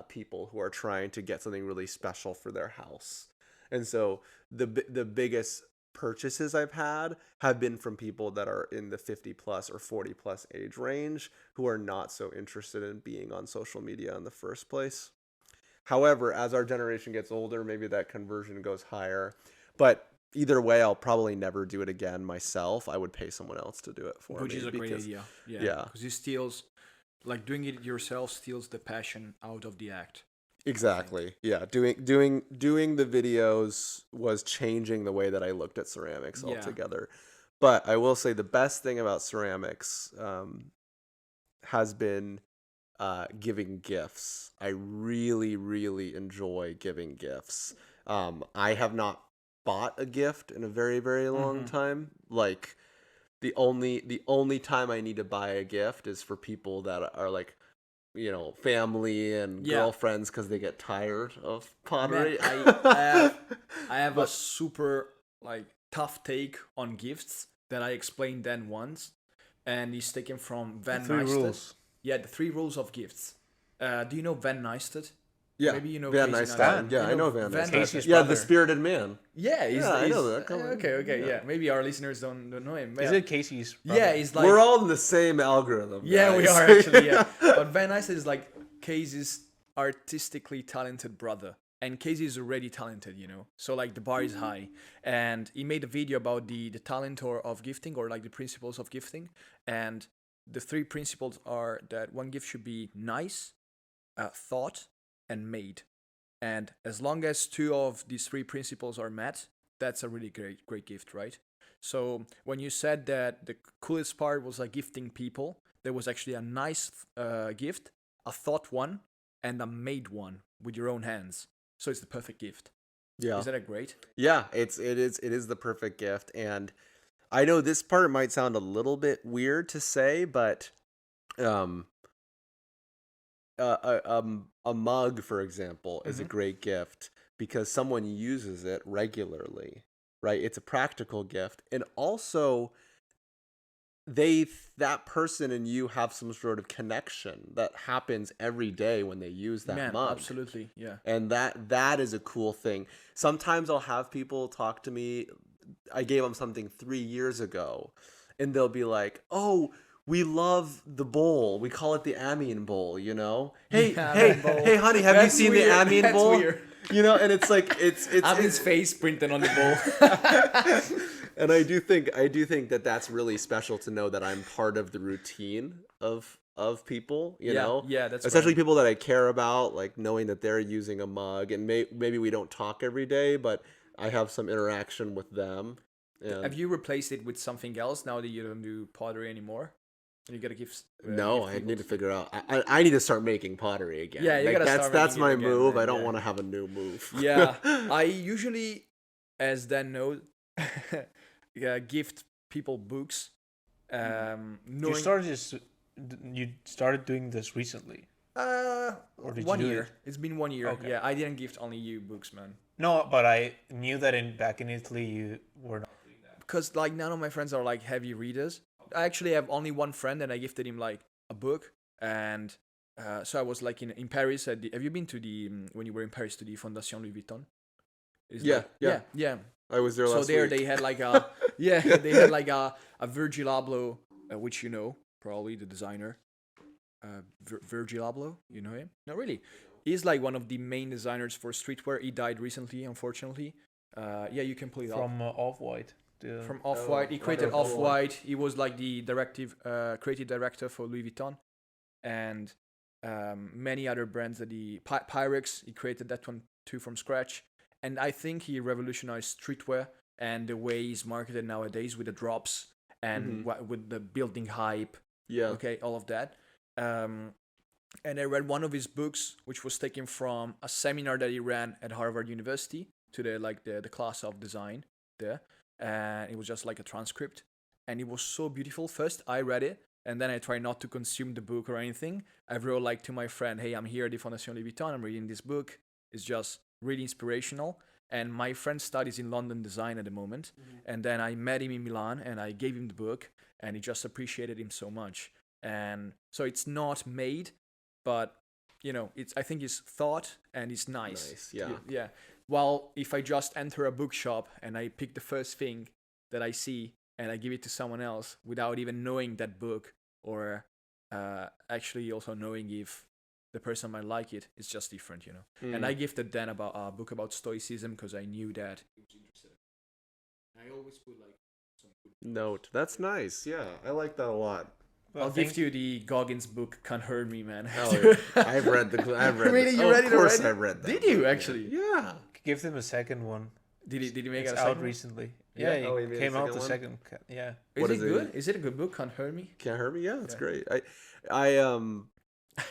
people who are trying to get something really special for their house. And so the biggest purchases I've had have been from people that are in the 50 plus or 40 plus age range who are not so interested in being on social media in the first place. However, as our generation gets older, maybe that conversion goes higher. But either way, I'll probably never do it again myself. I would pay someone else to do it for me. Which is a great idea. Yeah. Because it steals, like doing it yourself steals the passion out of the act. Exactly. Yeah. Doing the videos was changing the way that I looked at ceramics altogether. But I will say the best thing about ceramics has been giving gifts. I really, really enjoy giving gifts. I have not bought a gift in a very, very long time. Like the only time I need to buy a gift is for people that are like, you know, family and girlfriends because they get tired of pottery. Man, I have a super like tough take on gifts that I explained then once, and he's taken from Van Neistat. Yeah, the 3 rules of gifts. Do you know Van Neistat? Yeah, maybe you know Van Casey Neistat. Neistat. Yeah, You I know Van Van Neistat. Casey's Yeah, brother. the spirited man. Yeah, I know that. Okay, yeah. Maybe our listeners don't know him. Is it Casey's brother? Yeah, he's like We're all in the same algorithm. yeah, guys. we are actually. Yeah, but Van Neistat is like Casey's artistically talented brother, and Casey is already talented, you know. So like the bar is high, and he made a video about the talent or of gifting, or like the principles of gifting, and the 3 principles are that one gift should be nice, thought, and made. And as long as 2 of these 3 principles are met, that's a really great gift, right? So when you said that the coolest part was like gifting people, there was actually a nice gift, a thought one, and a made one with your own hands. So it's the perfect gift. Yeah. Is that a great? Yeah, it is the perfect gift. And I know this part might sound a little bit weird to say, but um a mug, for example, is a great gift because someone uses it regularly, right? It's a practical gift. And also that person and you have some sort of connection that happens every day when they use that mug. Absolutely, yeah. And that is a cool thing. Sometimes I'll have people talk to me. I gave them something 3 years ago, and they'll be like, "Oh, we love the bowl. We call it the Ameen bowl, you know? Hey, hey, honey, have you seen the Ameen bowl? Weird. You know?" And it's like it's Ameen's face printed on the bowl. And I do think that that's really special to know that I'm part of the routine of people, you know? Yeah, that's especially people that I care about, like knowing that they're using a mug, and maybe we don't talk every day, but I have some interaction with them. And have you replaced it with something else now that you don't do pottery anymore? You gotta give. No, I need to figure out. I need to start making pottery again. Yeah, you like, gotta start that's making my it again, move. man, I don't yeah. want to have a new move. Yeah, I usually, as Dan knows, gift people books. You started doing this recently. Or did 1 you do year. it? It's been 1 year. Okay. Yeah, I didn't gift only you books, man. No, but I knew that back in Italy you were not doing that. Because like none of my friends are like heavy readers. I actually have only one friend, and I gifted him like a book. And so I was like in Paris. Have you been to the when you were in Paris to the Fondation Louis Vuitton? Yeah. Yeah. I was there last week. So there they had like a they had like a Virgil Abloh, which you know probably the designer. Virgil Abloh, you know him? Not really. He's like one of the main designers for streetwear. He died recently, unfortunately. Yeah, you can pull it up. From Off-White. From Off-White. He created Off-White. He was like the creative director for Louis Vuitton. And many other brands that Pyrex, he created that one too from scratch. And I think he revolutionized streetwear and the way he's marketed nowadays with the drops and with the building hype. Yeah. Okay, all of that. And I read one of his books, which was taken from a seminar that he ran at Harvard University to the class of design there. And it was just like a transcript. And it was so beautiful. First, I read it, and then I tried not to consume the book or anything. I wrote like to my friend, "Hey, I'm here at the Fondation Louis Vuitton. I'm reading this book. It's just really inspirational." And my friend studies in London design at the moment. And then I met him in Milan, and I gave him the book, and he just appreciated him so much. And so it's not made, but you know, I think it's thought and it's nice. Yeah. While if I just enter a bookshop and I pick the first thing that I see and I give it to someone else without even knowing that book or actually also knowing if the person might like it, it's just different, you know. And I gifted Dan about a book about stoicism because I knew that he was interested. I always put like some note. That's nice. Yeah, I like that a lot. I'll gift you the Goggins book. Can't hurt me, man. Oh, yeah. I've read Really? You read it Of course, already? I read that. Did you actually? Yeah. Give them a second one. Did he make It's it out out recently. Yeah. Yeah, Oh, he it made a came out second the one? second. Yeah. Is What it is it? good? Is it a good book? Can't hurt me. Can't hurt me. Yeah, it's Yeah. great. I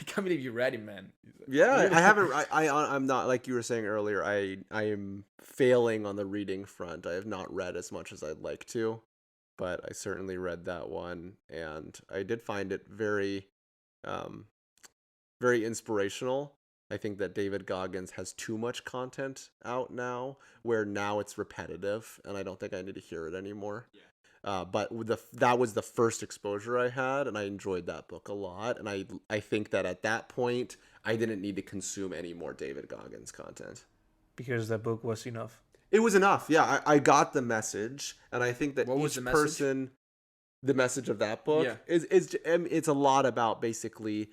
can't believe you read it, man. Yeah, I haven't. I'm not, like you were saying earlier. I am failing on the reading front. I have not read as much as I'd like to, but I certainly read that one, and I did find it very, very inspirational. I think that David Goggins has too much content out now, where now it's repetitive, and I don't think I need to hear it anymore. Yeah. But that was the first exposure I had, and I enjoyed that book a lot. And I think that at that point, I didn't need to consume any more David Goggins content. Because that book was enough. It was enough. Yeah, I got the message, and I think that What was each the message? person, the message of that book Yeah. is it's a lot about basically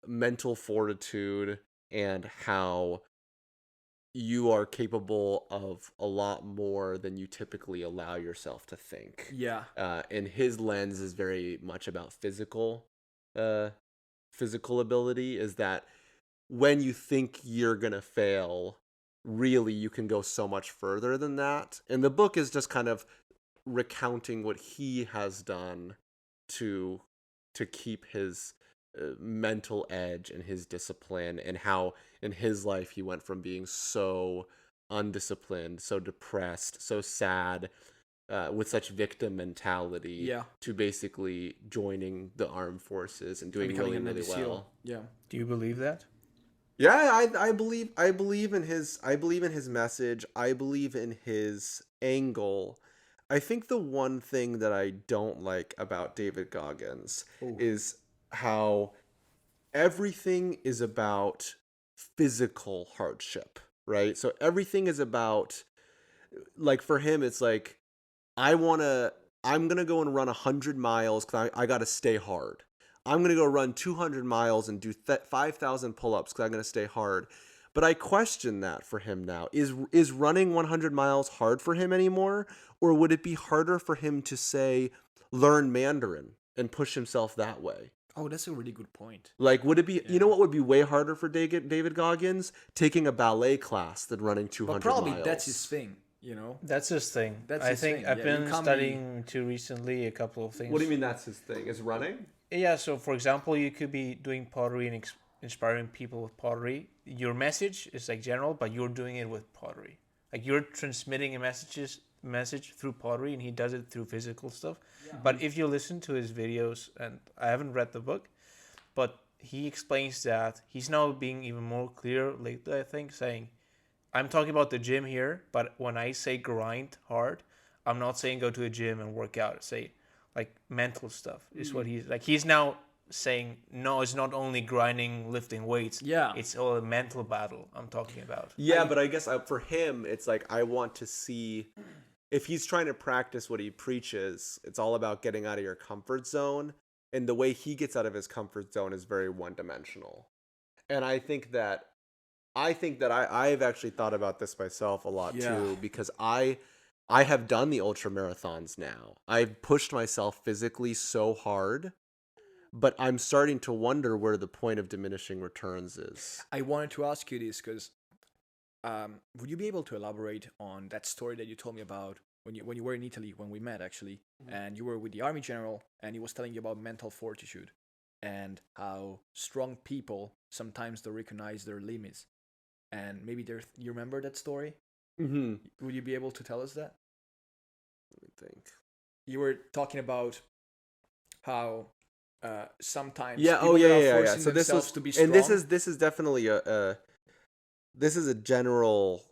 mental fortitude and how you are capable of a lot more than you typically allow yourself to think. Yeah. And his lens is very much about uh, physical ability. Is that when you think you're gonna fail, really you can go so much further than that. And the book is just kind of recounting what he has done to keep his mental edge and his discipline, and how in his life he went from being so undisciplined, so depressed, so sad, with such victim mentality, Yeah. to basically joining the armed forces and doing Becoming really, a Navy really SEAL. well. Yeah. Do you believe that? Yeah, I believe in his message. I believe in his angle. I think the one thing that I don't like about David Goggins Oh. is how everything is about physical hardship, right? So everything is about, like, for him it's like, I'm gonna go and run 100 miles because I gotta stay hard. I'm gonna go run 200 miles and do 5,000 pull-ups because I'm gonna stay hard. But I question that for him now. Is running 100 miles hard for him anymore, or would it be harder for him to, say, learn Mandarin and push himself that way? Oh, that's a really good point. Like, would it be? You know Yeah. what would be way harder for David Goggins? Taking a ballet class than running 200 But probably miles. that's his thing, you know? That's his thing. That's I his think thing, I've yeah, you been can't studying too recently a couple of things. What do you mean that's his thing? Is running? Yeah, so for example, you could be doing pottery and inspiring people with pottery. Your message is like general, but you're doing it with pottery. Like you're transmitting a message through pottery, and he does it through physical stuff. Yeah. But if you listen to his videos, and I haven't read the book, but he explains that he's now being even more clear lately, I think, saying, I'm talking about the gym here, but when I say grind hard, I'm not saying go to a gym and work out. Say, like, mental stuff is what he's now saying. No, it's not only grinding, lifting weights. Yeah. It's all a mental battle I'm talking about. Yeah, but I guess for him, it's like, I want to see if he's trying to practice what he preaches. It's all about getting out of your comfort zone, and the way he gets out of his comfort zone is very one-dimensional. And I think that I've actually thought about this myself a lot too, because I have done the ultra marathons now. I've pushed myself physically so hard, but I'm starting to wonder where the point of diminishing returns is. I wanted to ask you this because would you be able to elaborate on that story that you told me about when you were in Italy, when we met actually, and you were with the army general, and he was telling you about mental fortitude and how strong people sometimes don't recognize their limits, and maybe you remember that story? Mm-hmm. Would you be able to tell us that? Let me think. You were talking about how sometimes Yeah. people Oh, yeah, that are yeah, yeah. forcing So this themselves was, to be strong. and this is definitely this is a general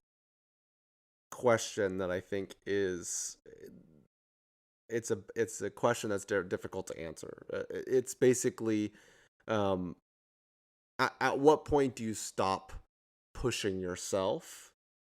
question that I think is, it's a question that's difficult to answer. It's basically, at what point do you stop pushing yourself,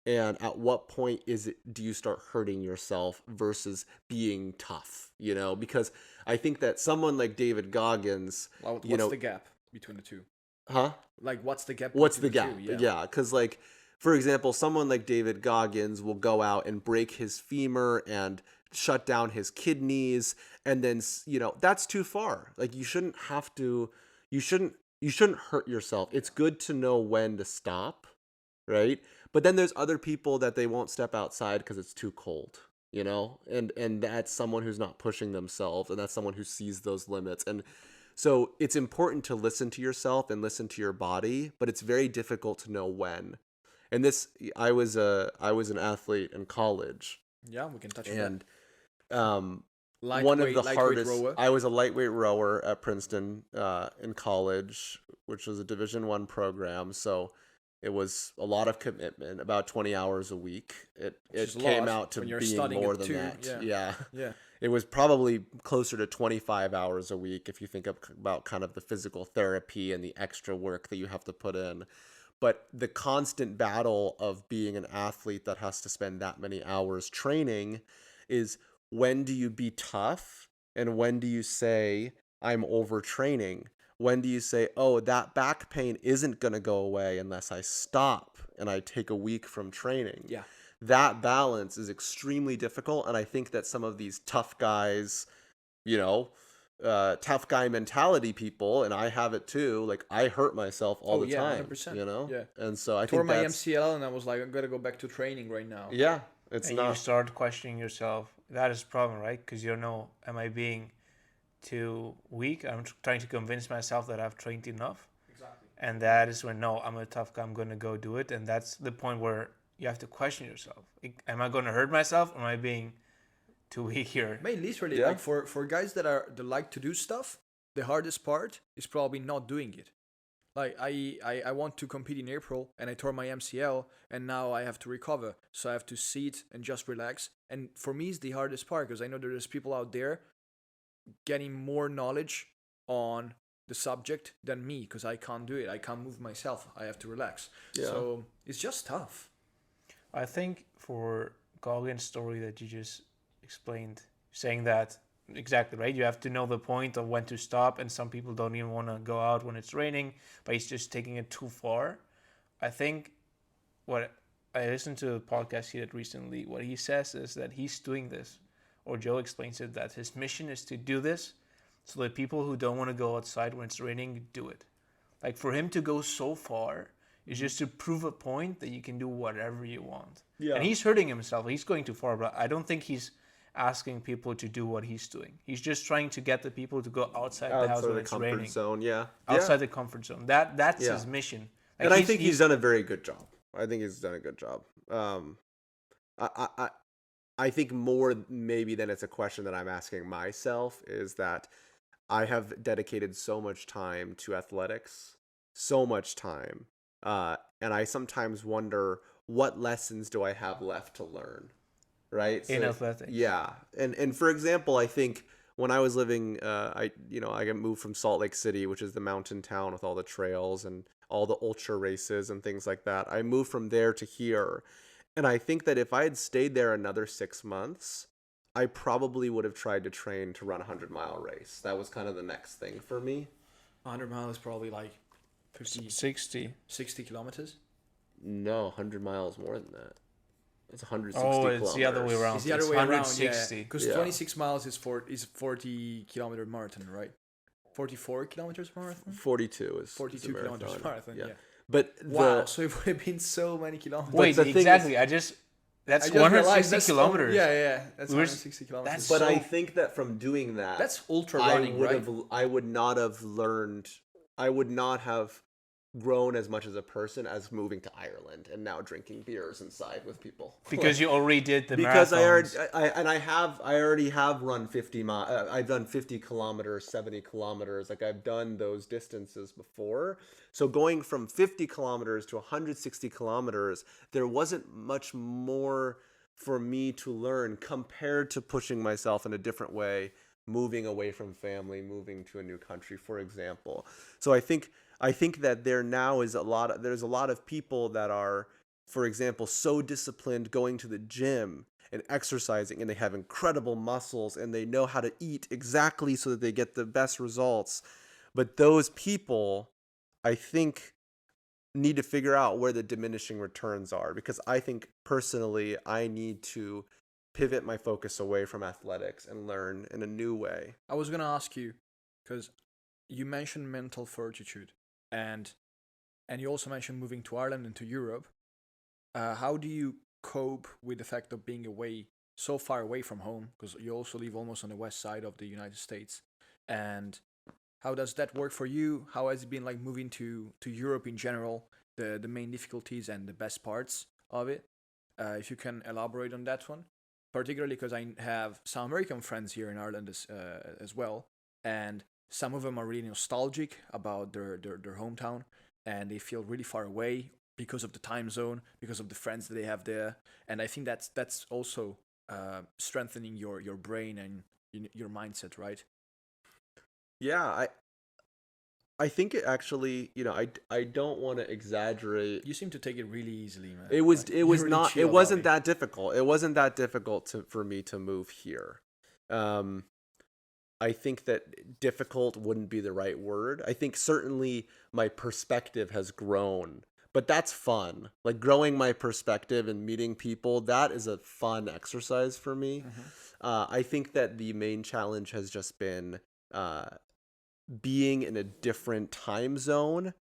and at what point do you start hurting yourself versus being tough? Because I think that someone like David Goggins, What's the gap between the two? huh? Like, what's the gap? What's the between gap? the two? Yeah, because, like, for example, someone like David Goggins will go out and break his femur and shut down his kidneys, and then that's too far. Like, you shouldn't have to. You shouldn't hurt yourself. It's good to know when to stop, right? But then there's other people that they won't step outside because it's too cold, and that's someone who's not pushing themselves, and that's someone who sees those limits. And so it's important to listen to yourself and listen to your body, but it's very difficult to know when. And I was an athlete in college, Yeah, we can touch on that. and one of Lightweight- the lightweight hardest. rower. I was a lightweight rower at Princeton in college, which was a Division I program. So it was a lot of commitment, about 20 hours a week. It is a came lot out to when you're being studying more at than 2, that. yeah. It was probably closer to 25 hours a week if you think about kind of the physical therapy and the extra work that you have to put in. But the constant battle of being an athlete that has to spend that many hours training is, when do you be tough and when do you say, I'm overtraining? when do you say, oh, that back pain isn't going to go away unless I stop and I take a week from training? Yeah. That balance is extremely difficult. And I think that some of these tough guys, tough guy mentality people, and I have it too, like I hurt myself all the time, 100%. Yeah. And so I Tore think my that's, MCL and I was like, I'm going to go back to training right now. yeah, it's and not. you start questioning yourself. That is a problem, right? Because you don't know, am I being too weak? I'm trying to convince myself that I've trained enough. Exactly. And that is when, no, I'm a tough guy, I'm going to go do it. And that's the point where you have to question yourself. Am I going to hurt myself? Or am I being too weak here? Mainly, literally, Yeah. like for guys that like to do stuff, the hardest part is probably not doing it. Like I want to compete in April and I tore my MCL and now I have to recover. So I have to sit and just relax. And for me, it's the hardest part because I know there's people out there getting more knowledge on the subject than me because I can't do it. I can't move myself. I have to relax. Yeah. So it's just tough. I think for Goggins' story that you just explained, saying that exactly right, you have to know the point of when to stop, and some people don't even want to go out when it's raining, but he's just taking it too far. I think what I listened to a podcast he did recently, what he says is that he's doing this, or Joe explains it, that his mission is to do this so that people who don't want to go outside when it's raining do it. Like for him to go so far is just to prove a point that you can do whatever you want. Yeah. And he's hurting himself. He's going too far, but I don't think he's asking people to do what he's doing. He's just trying to get the people to go outside the house when the it's comfort raining. zone, yeah. Outside the comfort zone. That's Yeah. his mission. Like And I think he's done a very good job. I think he's done a good job. I think more maybe than it's a question that I'm asking myself is that I have dedicated so much time to athletics, so much time, and I sometimes wonder what lessons do I have left to learn, right? in athletics. Yeah, and for example, I think when I was living, I got moved from Salt Lake City, which is the mountain town with all the trails and all the ultra races and things like that. I moved from there to here, and I think that if I had stayed there another 6 months, I probably would have tried to train to run a 100-mile race. That was kind of the next thing for me. 100 miles is probably like 50, 60 kilometers. No, 100 miles more than that. It's 160 Oh, kilometers. it's the other way around. It's the other It's way around, 160. Because 26 miles is 40 kilometer marathon, right? 44 kilometers marathon? 42 is 42 is a kilometers marathon, yeah. But Wow, so it would have been so many kilometers. Wait, the thing exactly. is- That's I just realized 160 that's kilometers. Yeah, that's We were- 160 kilometers. that's but so- I think that from doing that, That's ultra running, right? I would not have learned. I would not have grown as much as a person as moving to Ireland and now drinking beers inside with people. Because you already did the Because marathons. I already have run 50 miles. I've done 50 kilometers, 70 kilometers. Like I've done those distances before. So going from 50 kilometers to 160 kilometers, there wasn't much more for me to learn compared to pushing myself in a different way, moving away from family, moving to a new country, for example. So I think that there's a lot of people that are, for example, so disciplined going to the gym and exercising, and they have incredible muscles and they know how to eat exactly so that they get the best results. But those people, I think, need to figure out where the diminishing returns are, because I think personally I need to pivot my focus away from athletics and learn in a new way. I was going to ask you, because you mentioned mental fortitude, and you also mentioned moving to Ireland and to Europe. How do you cope with the fact of being so far away from home? Because you also live almost on the west side of the United States. And how does that work for you? How has it been like moving to Europe in general? The main difficulties and the best parts of it? If you can elaborate on that one. Particularly because I have some American friends here in Ireland as well. And some of them are really nostalgic about their hometown. And they feel really far away because of the time zone, because of the friends that they have there. And I think that's also strengthening your brain and your mindset, right? Yeah, I think it actually, I don't want to exaggerate. You seem to take it really easily, man. It was Like, you're really not chill it about wasn't it. that difficult. It wasn't that difficult for me to move here. I think that difficult wouldn't be the right word. I think certainly my perspective has grown, but that's fun. Like growing my perspective and meeting people, that is a fun exercise for me. I think that the main challenge has just been uh, being in a different time zone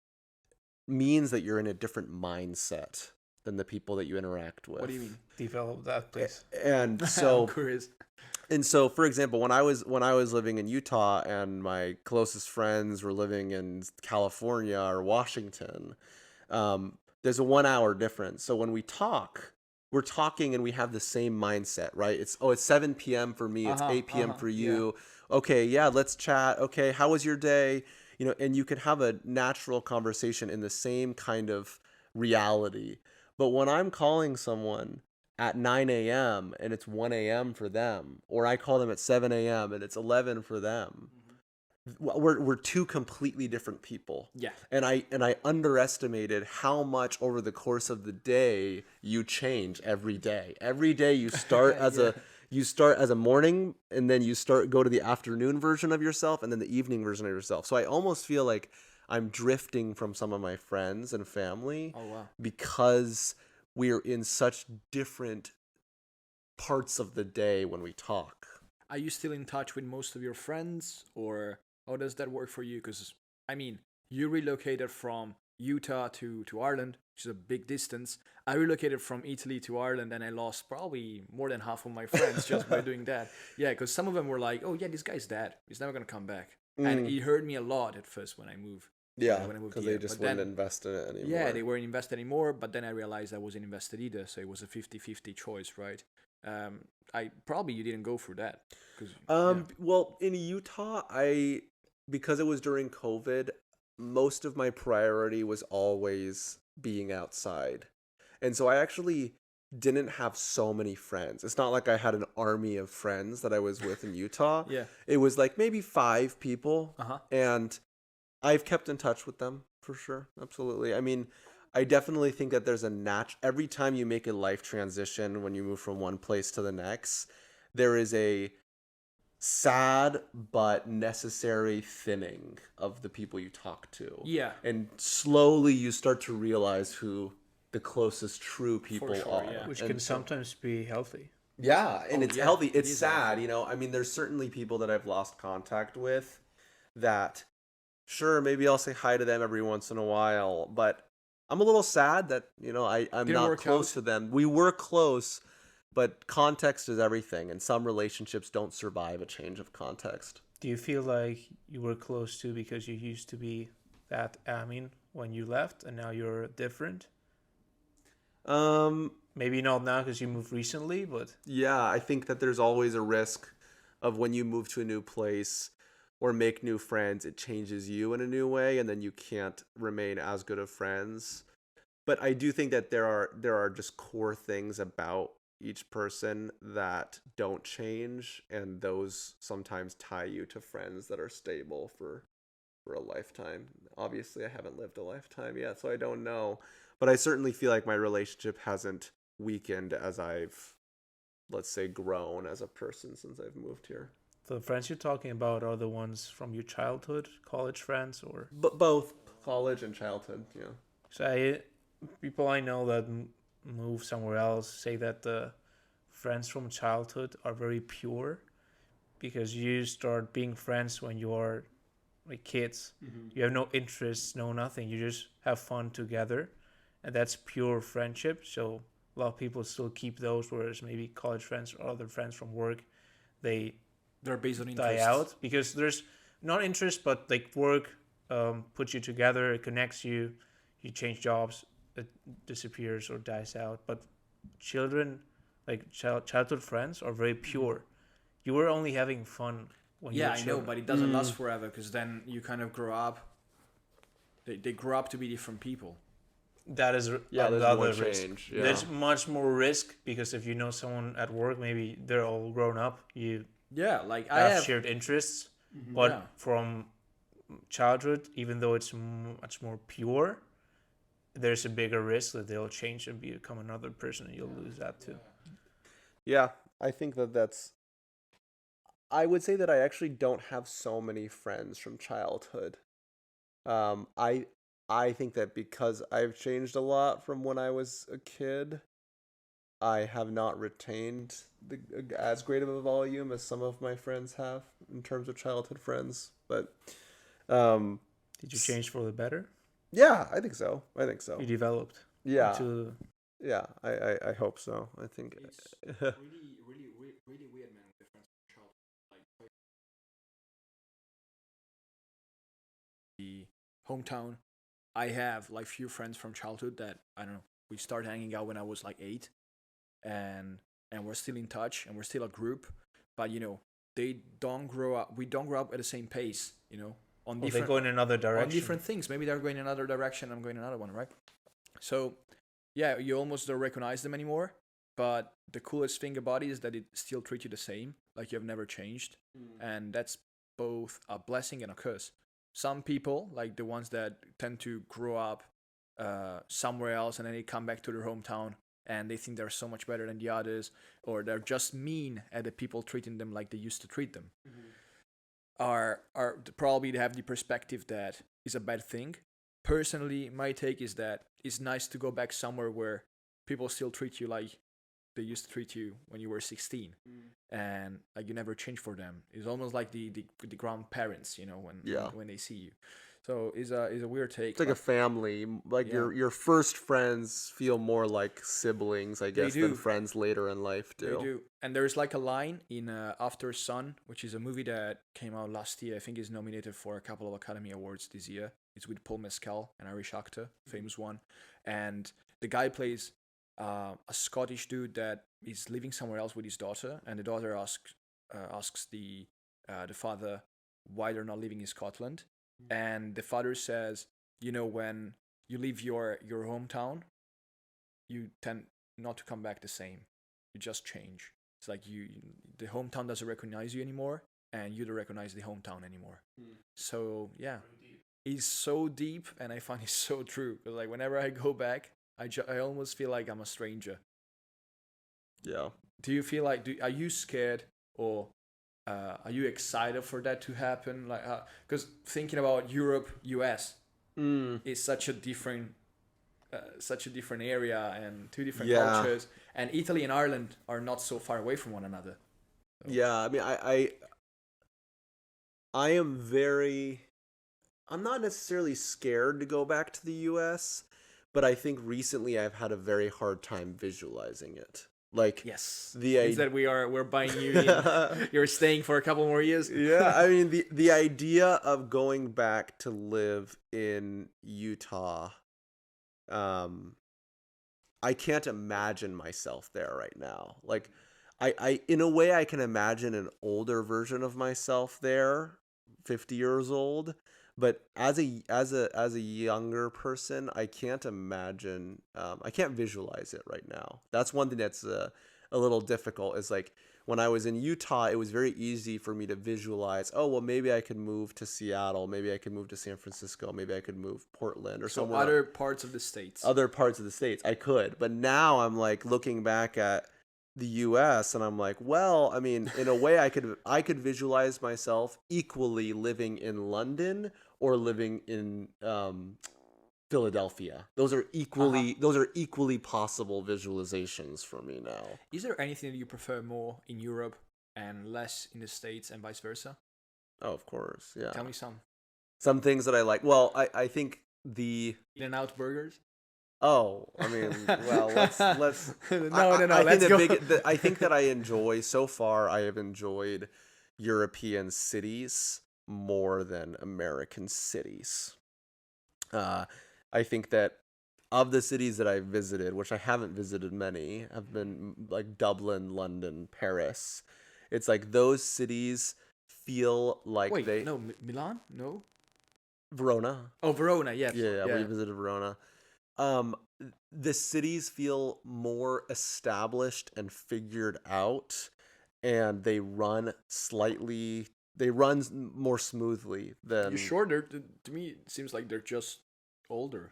means that you're in a different mindset than the people that you interact with. What do you mean? Develop that, please. And I'm so curious. and so, for example, when I was living in Utah and my closest friends were living in California or Washington, there's a 1 hour difference. So when we talk, we're talking and we have the same mindset, right? It's 7 p.m. for me, it's 8 p.m. for Yeah. you. Okay, yeah, let's chat. Okay, how was your day? And you could have a natural conversation in the same kind of reality. But when I'm calling someone at 9 a.m. and it's 1 a.m. for them, or I call them at 7 a.m. and it's 11 for them. We're two completely different people. Yeah. And I underestimated how much over the course of the day you change every day. Every day you start as a morning, and then you go to the afternoon version of yourself, and then the evening version of yourself. So I almost feel like I'm drifting from some of my friends and family because we're in such different parts of the day when we talk. Are you still in touch with most of your friends, or how does that work for you? Because, I mean, you relocated from Utah to Ireland, which is a big distance. I relocated from Italy to Ireland, and I lost probably more than half of my friends just by doing that. Yeah, because some of them were like, oh, yeah, this guy's dead. He's never going to come back. And it hurt me a lot at first when I moved. Yeah, when I moved because here. they just But then- wouldn't invest in it anymore. Yeah, they weren't invested anymore, but then I realized I wasn't invested either, so it was a 50-50 choice, right? You didn't go through that. Well, in Utah, because it was during COVID, most of my priority was always being outside. And so I actually didn't have so many friends. It's not like I had an army of friends that I was with in Utah. Yeah. It was like maybe 5 people. And I've kept in touch with them for sure. Absolutely. I mean, I definitely think that there's every time you make a life transition, when you move from one place to the next, there is a sad but necessary thinning of the people you talk to. Yeah. And slowly you start to realize who the closest true people sure, are. yeah. Which And can so- sometimes be healthy. Yeah, and it's yeah, healthy. it It's is sad, healthy. I mean, there's certainly people that I've lost contact with that, sure, maybe I'll say hi to them every once in a while, but I'm a little sad that, I'm Didn't not work close out. to them. We were close, but context is everything, and some relationships don't survive a change of context. Do you feel like you were close to because you used to be that Ameen when you left and now you're different? Maybe not now because you moved recently, but Yeah, I think that there's always a risk of when you move to a new place or make new friends, it changes you in a new way, and then you can't remain as good of friends. But I do think that there are just core things about each person that don't change, and those sometimes tie you to friends that are stable for a lifetime. Obviously, I haven't lived a lifetime yet, so I don't know. But I certainly feel like my relationship hasn't weakened as I've, let's say, grown as a person since I've moved here. the friends you're talking about are the ones from your childhood, college friends, or But both college and childhood, yeah. so people I know that move somewhere else say that the friends from childhood are very pure because you start being friends when you are like kids. You have no interests, no nothing. You just have fun together, and that's pure friendship. So a lot of people still keep those, whereas maybe college friends or other friends from work, They're based on die interest. out because there's not interest, but like work puts you together, it connects you. You change jobs, it disappears or dies out. But children, like childhood friends, are very pure. You were only having fun when you Yeah, were I know, children. but it doesn't last forever because then you kind of grow up. They grow up to be different people. That is Yeah, there's another more risk. change. Yeah. There's much more risk because if you know someone at work, maybe they're all grown up. You Yeah, like I have have. shared interests, but Yeah. from childhood, even though it's much more pure, there's a bigger risk that they'll change and become another person, and you'll lose that too. Yeah, I think that that's I would say that I actually don't have so many friends from childhood. I think that because I've changed a lot from when I was a kid, I have not retained as great of a volume as some of my friends have in terms of childhood friends. But um, Did you change for the better? yeah, I think so. I think so. You developed Yeah, into. yeah. I hope so. I think. It's really weird, man. With friends from childhood, like the hometown. I have like few friends from childhood that I don't know. We started hanging out when I was like 8, and we're still in touch, and we're still a group. But they don't grow up. We don't grow up at the same pace. On Well, they different go in another direction. on different things. Maybe they're going in another direction. I'm going in another one, right? So, yeah, you almost don't recognize them anymore. But the coolest thing about it is that it still treats you the same, like you have never changed, and that's both a blessing and a curse. Some people, like the ones that tend to grow up somewhere else and then they come back to their hometown and they think they're so much better than the others, or they're just mean at the people treating them like they used to treat them. Are probably have the perspective that is a bad thing. Personally, my take is that it's nice to go back somewhere where people still treat you like they used to treat you when you were 16, and like you never change for them. It's almost like the grandparents, when they see you. So it's a weird take. It's like a family. Like Yeah. your first friends feel more like siblings, I guess, than do. friends later in life do. They do. And there's like a line in After Sun, which is a movie that came out last year. I think is nominated for a couple of Academy Awards this year. It's with Paul Mescal, an Irish actor, famous one. And the guy plays a Scottish dude that is living somewhere else with his daughter. And the daughter asks the father why they're not living in Scotland. And the father says, when you leave your hometown, you tend not to come back the same. You just change. It's like the hometown doesn't recognize you anymore, and you don't recognize the hometown anymore. So yeah, it's so deep, and I find it so true. Because like whenever I go back, I almost feel like I'm a stranger. Yeah. Do you feel like are you scared, or are you excited for that to happen? Like, because thinking about Europe, US is such a different area and two different cultures, and Italy and Ireland are not so far away from one another. So. Yeah, I mean, I am very. I'm not necessarily scared to go back to the U.S., but I think recently I've had a very hard time visualizing it. Like, yes, means that we're buying you in. You're staying for a couple more years. Yeah, I mean the idea of going back to live in Utah, I can't imagine myself there right now. Like, I in a way I can imagine an older version of myself there, 50 years old. But as a younger person, I can't imagine. I can't visualize it right now. That's one thing that's a little difficult. Is like when I was in Utah, it was very easy for me to visualize. Oh well, maybe I could move to Seattle. Maybe I could move to San Francisco. Maybe I could move Portland or somewhere. Other parts of the states. Other parts of the states, I could. But now I'm like looking back at the US and I'm like, well, I mean, in a way I could visualize myself equally living in London or living in Philadelphia. Those are equally possible visualizations for me now. Is there anything that you prefer more in Europe and less in the States and vice versa? Oh, of course. Yeah. Tell me some. Some things that I like. Well, I think the In-N-Out burgers? Oh, I mean, well, let's no, let's go. I think that I enjoy so far. I have enjoyed European cities more than American cities. I think that of the cities that I've visited, which I haven't visited many, have been like Dublin, London, Paris. It's like those cities feel like Milan? No. Verona. Oh, Verona. Yes. Yeah, we visited Verona. The cities feel more established and figured out, and they run more smoothly than. You sure? To me, it seems like they're just older.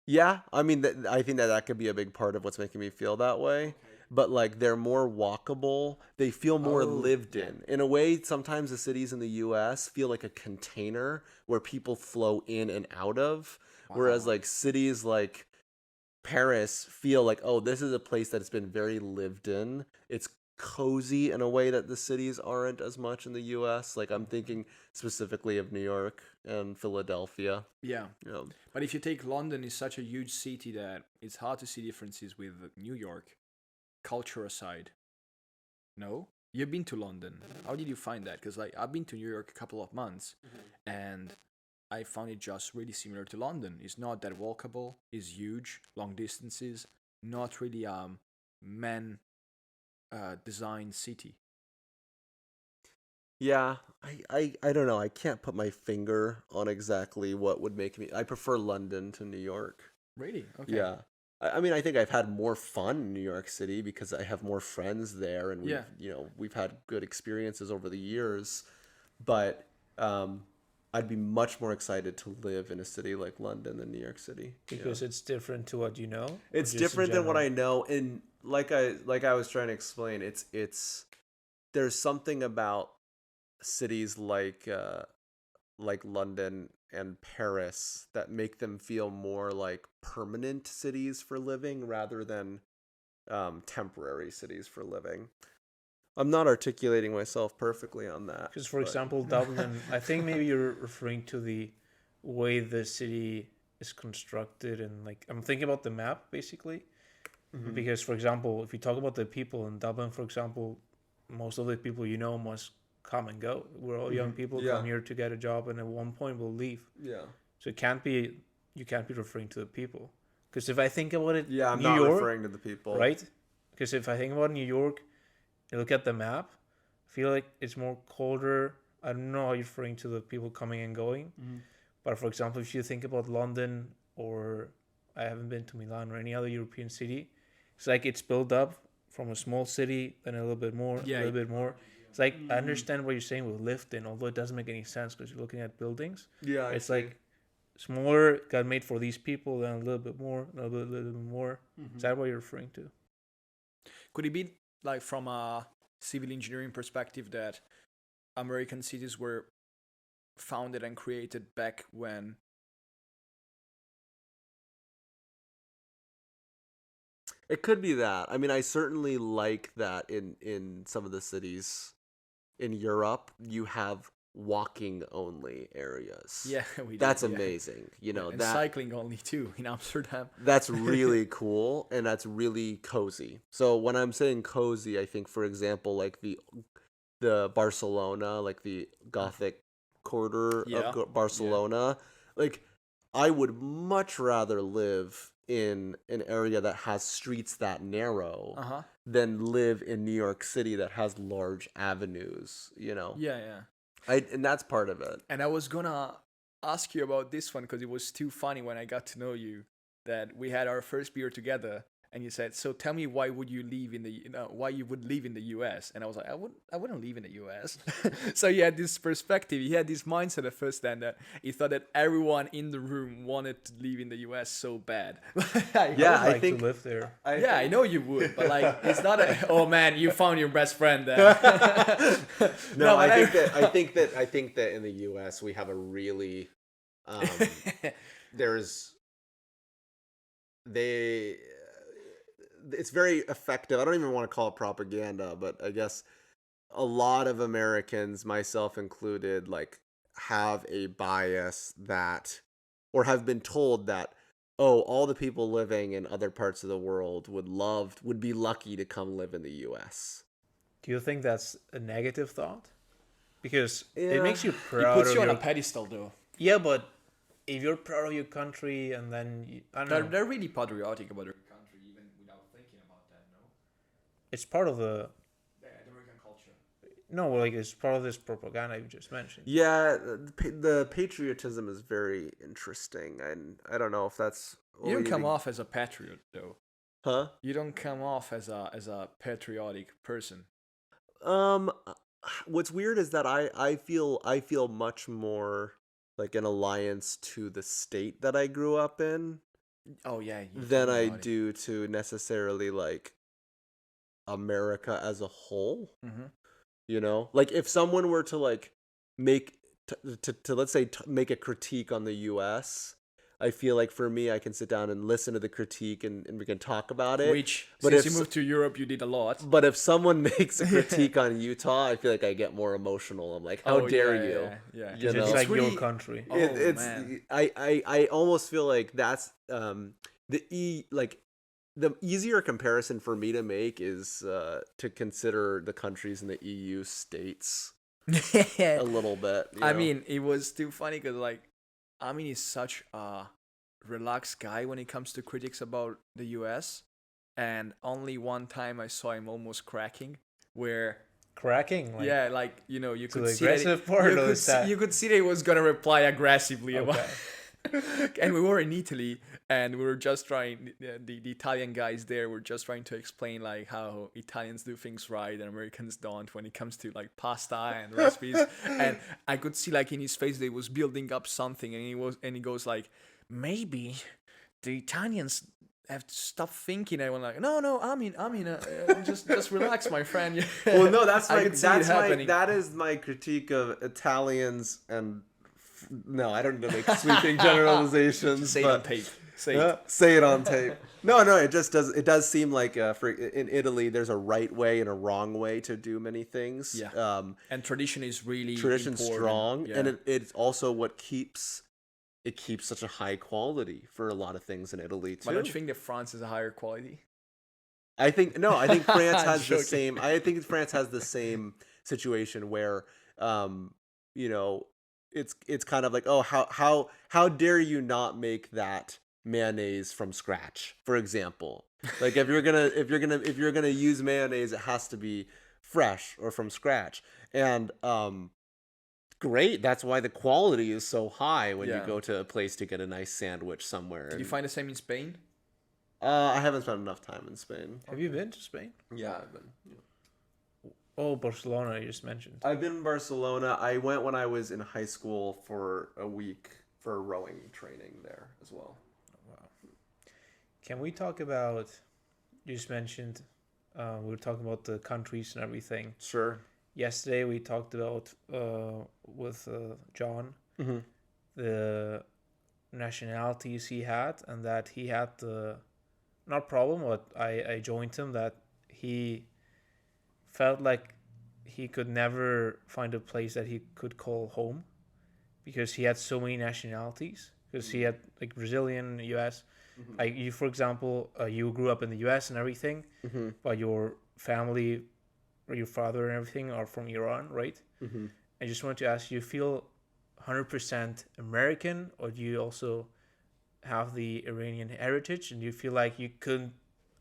Yeah, I mean, I think that could be a big part of what's making me feel that way. but like they're more walkable. They feel more Oh, lived yeah. in. In a way, sometimes the cities in the US feel like a container where people flow in and out of, whereas Wow. like cities like Paris feel like, oh, this is a place that's been very lived in. It's cozy in a way that the cities aren't as much in the US. Like I'm thinking specifically of New York and Philadelphia. Yeah. You know, But if you take London, is such a huge city that it's hard to see differences with New York, culture aside. No? You've been to London. How did you find that? Because like I've been to New York a couple of months, and I found it just really similar to London. It's not that walkable. It's huge, long distances. Not really man designed city. yeah, I don't know. I can't put my finger on exactly what would make me. I prefer London to New York. Really? Okay. Yeah. I mean, I think I've had more fun in New York City because I have more friends there, and Yeah. we've had good experiences over the years. But I'd be much more excited to live in a city like London than New York City. Because it's different to what you know. Or It's just in different than what general? I know, and like I was trying to explain, it's there's something about cities like London and Paris that make them feel more like permanent cities for living rather than temporary cities for living. I'm not articulating myself perfectly on that. Because, for but- example, Dublin, I think maybe you're referring to the way the city is constructed, and like I'm thinking about the map basically. Mhm. Because, for example, if you talk about the people in Dublin, for example, most of the people you know must come and go. We're all young Mhm. people Yeah. come here to get a job, and at one point we'll leave. Yeah. So you can't be referring to the people. Because if I think about it, Yeah, I'm New not York, referring to the people. right? Because if I think about New York, you look at the map, I feel like it's more colder. I don't know how you're referring to the people coming and going. Mhm. But for example, if you think about London, or I haven't been to Milan or any other European city, it's like it's built up from a small city, then a little bit more, Yeah. a little bit more. It's like I understand what you're saying with Lifton, although it doesn't make any sense because you're looking at buildings. Yeah, It's like smaller, got made for these people, then a little bit more, a little bit more. Is that what you're referring to? Could it be like from a civil engineering perspective that American cities were founded and created back when? it could be that. I mean, I certainly like that in some of the cities in Europe, you have walking only areas. Yeah, we did. That's yeah. amazing. And cycling only too in Amsterdam. That's really cool and that's really cozy. So when I'm saying cozy, I think for example like the Barcelona, like the Gothic quarter Yeah, of Barcelona, like I would much rather live in an area that has streets that narrow Uh huh. than live in New York City that has large avenues, Yeah, yeah. And that's part of it. And I was gonna ask you about this one because it was too funny when I got to know you that we had our first beer together, and you said, "So tell me why would you leave in the why you would leave in the U.S." And I was like, I wouldn't leave in the U.S." So he had this perspective, he had this mindset at first, then that he thought that everyone in the room wanted to leave in the U.S. so bad. Yeah, I I like think to live there. Yeah, I know you would, but like, it's not a. Oh man, you found your best friend then. No, but I think that in the U.S. we have a really there's they it's very effective. I don't even want to call it propaganda, but I guess a lot of Americans, myself included, like have a bias that or have been told that oh, all the people living in other parts of the world would be lucky to come live in the US. Do you think that's a negative thought? Because Yeah. it makes you He proud puts of you on your a pedestal though. Yeah, but if you're proud of your country and then I don't know, They're really patriotic about their country, even without thinking about that. No, it's part of the the American culture. no, like it's part of this propaganda you just mentioned. Yeah, the patriotism is very interesting, and I don't know if that's You don't come off as a patriot though. huh? You don't come off as a patriotic person. What's weird is that I feel much more like an alliance to the state that I grew up in Oh yeah, you than told me I about it. do to necessarily like America as a whole. Mhm. You know, like if someone were to like make to let's say make a critique on the U.S., I feel like for me, I can sit down and listen to the critique and we can talk about it. Which, But since if you moved to Europe, you did a lot. but if someone makes a critique on Utah, I feel like I get more emotional. I'm like, how dare you? Yeah. You Because know? it's It's like your really- country. Oh, it's man. I almost feel like that's the easier comparison for me to make is to consider the countries in the EU states a little bit. You I know? mean, it was too funny because like, Amin is such a relaxed guy when it comes to critics about the U.S. And only one time I saw him almost cracking, where Cracking. Like, yeah, like you know, you to could the see that aggressive part, you or could is that- you could see that he was gonna reply aggressively about. Okay. And we were in Italy, and we were just trying. The Italian guys there were just trying to explain like how Italians do things right and Americans don't when it comes to like pasta and recipes. And I could see like in his face they was building up something, and he goes like, maybe the Italians have to stop thinking. I was like, no, I mean, just relax, my friend. Well, no, that's I my could see it happening. that is my critique of Italians and no, I don't need to make sweeping generalizations. Say it on tape. Say it. Say it on tape. No, it just does. It does seem like in Italy, there's a right way and a wrong way to do many things. Yeah. And tradition is really Tradition's important. strong, Yeah. and it's also what keeps such a high quality for a lot of things in Italy too. But don't you think that France is a higher quality? I think France I'm has the joking. same. I think France has the same situation where, you know, it's kind of like, oh, how dare you not make that mayonnaise from scratch, for example. Like if you're gonna use mayonnaise, it has to be fresh or from scratch. And great, that's why the quality is so high when you Yeah. go to a place to get a nice sandwich somewhere. Did you find the same in Spain? I haven't spent enough time in Spain. Have you been to Spain? Yeah, I've been. Oh, Barcelona, you just mentioned. I've been in Barcelona. I went when I was in high school for a week for rowing training there as well. Wow. Can we talk about? You just mentioned we were talking about the countries and everything. Sure. Yesterday we talked about with John Mm-hmm. the nationalities he had, and that he had the not problem, but I joined him that he felt like he could never find a place that he could call home because he had so many nationalities. Because he had like Brazilian, US. Mm-hmm. Like you, for example, you grew up in the US and everything, Mm-hmm. but your family or your father and everything are from Iran, right? Mm-hmm. I just wanted to ask you, feel 100% American, or do you also have the Iranian heritage, and do you feel like you couldn't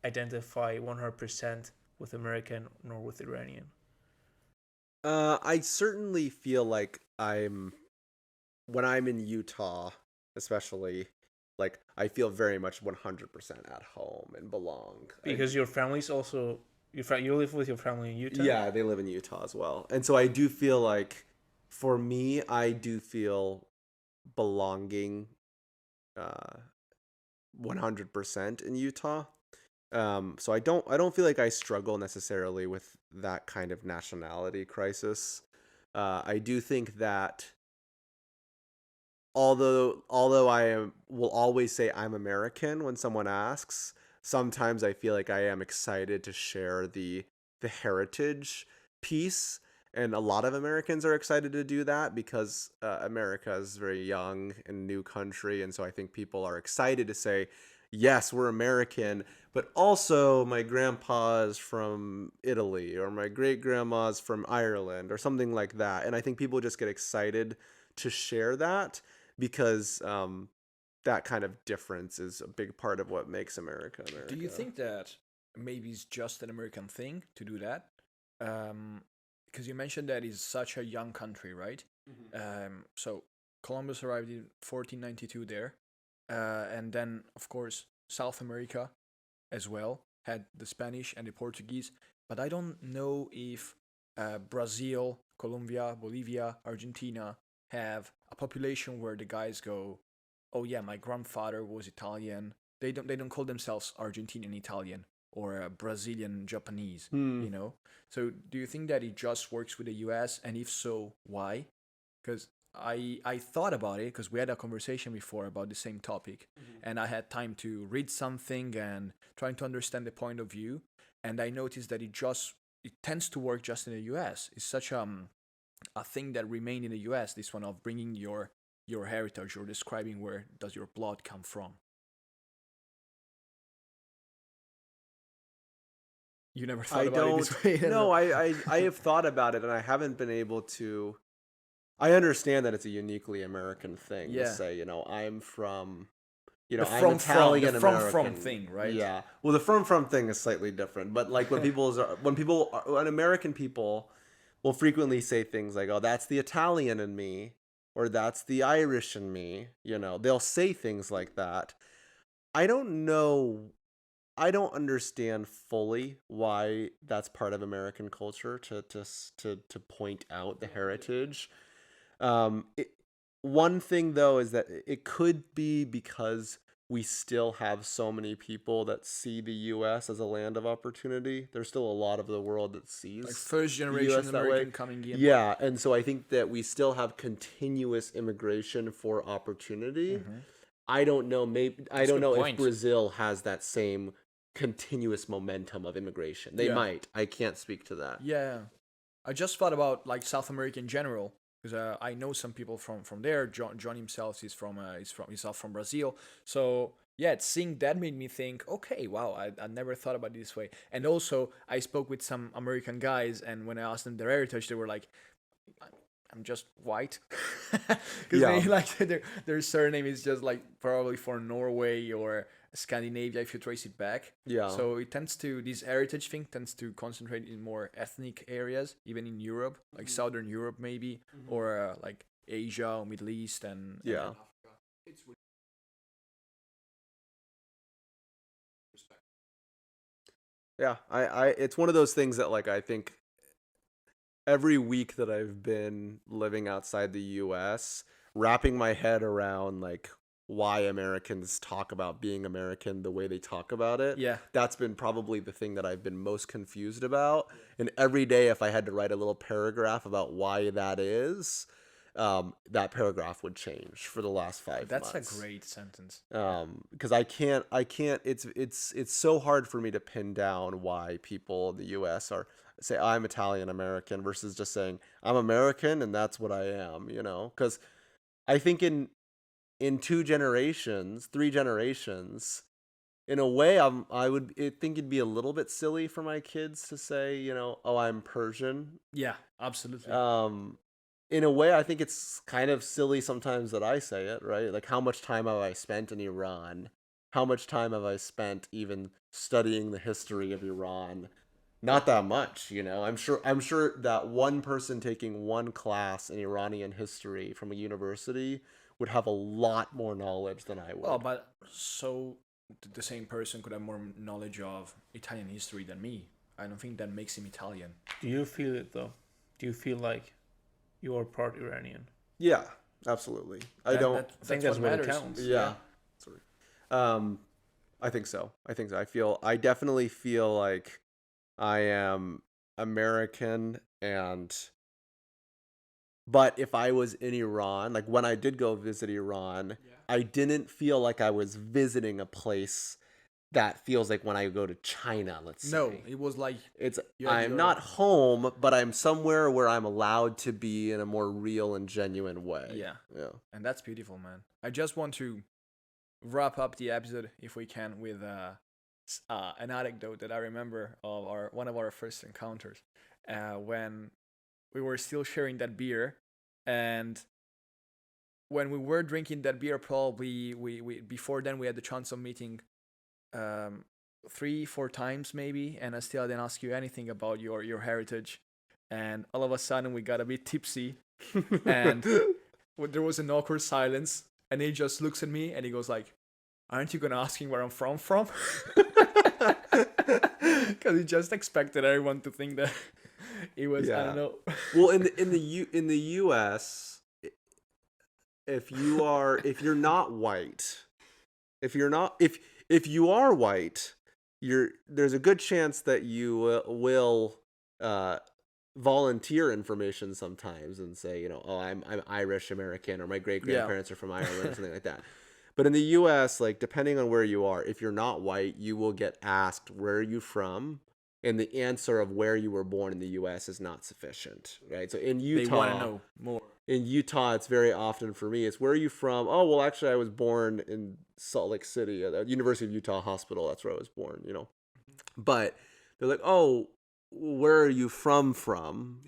identify 100% with American nor with Iranian? I certainly feel like when I'm in Utah, especially, like I feel very much 100% at home and belong. Because your family's also you live with your family in Utah. Yeah, they live in Utah as well. And so I do feel like for me, I do feel belonging 100% in Utah. So I don't feel like I struggle necessarily with that kind of nationality crisis. I do think that although will always say I'm American when someone asks, sometimes I feel like I am excited to share the heritage piece, and a lot of Americans are excited to do that because America is a very young and new country, and so I think people are excited to say, yes, we're American, but also my grandpa is from Italy or my great grandma's from Ireland or something like that. And I think people just get excited to share that because that kind of difference is a big part of what makes America America. Do you think that maybe it's just an American thing to do that? Because you mentioned that it's such a young country, right? Mm-hmm. So Columbus arrived in 1492 there. And then, of course, South America as well had the Spanish and the Portuguese. But I don't know if Brazil, Colombia, Bolivia, Argentina have a population where the guys go, oh yeah, my grandfather was Italian. They don't call themselves Argentinian Italian. or Brazilian Japanese, Hmm. you know? So do you think that it just works with the US? And if so, why? Because I thought about it because we had a conversation before about the same topic, and I had time to read something and trying to understand the point of view, and I noticed that it tends to work just in the US. It's such a thing that remained in the US. This one of bringing your heritage or describing where does your blood come from. You never thought I about it don't. this way. No, I have thought about it, and I haven't been able to. I understand that it's a uniquely American thing to Yeah. say, I'm from, The I'm from Italian the from American thing, right? Yeah. Well, the from thing is slightly different, but like when American people will frequently say things like, "Oh, that's the Italian in me," or "That's the Irish in me," they'll say things like that. I don't know. I don't understand fully why that's part of American culture to point out the heritage. It, one thing though is that it could be because we still have so many people that see the U.S. as a land of opportunity. There's still a lot of the world that sees Like first the generation U.S. that way. American coming in. Yeah, and so I think that we still have continuous immigration for opportunity. I don't know. Maybe I That's a don't good know if point. Brazil has that same continuous momentum of immigration. They Yeah. might. I can't speak to that. Yeah, I just thought about like South America in general because I know some people from there. John himself is from Brazil. So yeah, seeing that made me think, okay, wow, I never thought about it this way. And also, I spoke with some American guys, and when I asked them their heritage, they were like, I'm just white, because Yeah. they like their surname is just like probably for Norway or Scandinavia if you trace it back. Yeah. So this heritage thing tends to concentrate in more ethnic areas, even in Europe, like Southern Europe maybe, or like Asia or Middle East and Yeah. Yeah, it's one of those things that like I think every week that I've been living outside the US, wrapping my head around like why Americans talk about being American the way they talk about it. Yeah. That's been probably the thing that I've been most confused about. And every day if I had to write a little paragraph about why that is, that paragraph would change for the last 5 That's months. a great sentence. Because I can't it's so hard for me to pin down why people in the US are say I'm Italian American versus just saying I'm American and that's what I am, because I think in 3 generations, in a way I think it'd be a little bit silly for my kids to say, oh, I'm Persian. Yeah, absolutely. In a way, I think it's kind of silly sometimes that I say it, right? Like, how much time have I spent in Iran? How much time have I spent even studying the history of Iran? Not that much, I'm sure that one person taking one class in Iranian history from a university would have a lot more knowledge than I would. Well, but so the same person could have more knowledge of Italian history than me. I don't think that makes him Italian. Do you feel it though? Do you feel like you're part Iranian? Yeah, absolutely. I think that's what matters. counts. Yeah. Sorry. I think so. I definitely feel like I am American but if I was in Iran, like when I did go visit Iran, I didn't feel like I was visiting a place that feels like when I go to China, let's say. No, it was like I'm not home, but I'm somewhere where I'm allowed to be in a more real and genuine way. Yeah. Yeah. And that's beautiful, man. I just want to wrap up the episode, if we can, with an anecdote that I remember of one of our first encounters, when we were still sharing that beer, and when we were drinking that beer, probably we before then we had the chance of meeting 3-4 times maybe, and I still didn't ask you anything about your heritage, and all of a sudden we got a bit tipsy, and there was an awkward silence, and he just looks at me and he goes like, aren't you gonna ask me where I'm from? Because he just expected everyone to think that it was, I don't know. Well, in the US, if you are white, if you are white, there's a good chance that you will volunteer information sometimes and say, you know, oh, I'm Irish American, or my great grandparents are from Ireland, or something like that. But in the U.S., like, depending on where you are, if you're not white, you will get asked, where are you from? And the answer of where you were born in the U.S. is not sufficient, right? So in Utah, they want to know more. In Utah, it's very often for me, it's, where are you from? Oh, well, actually, I was born in Salt Lake City at the University of Utah Hospital. That's where I was born, you know. But they're like, oh, where are you from?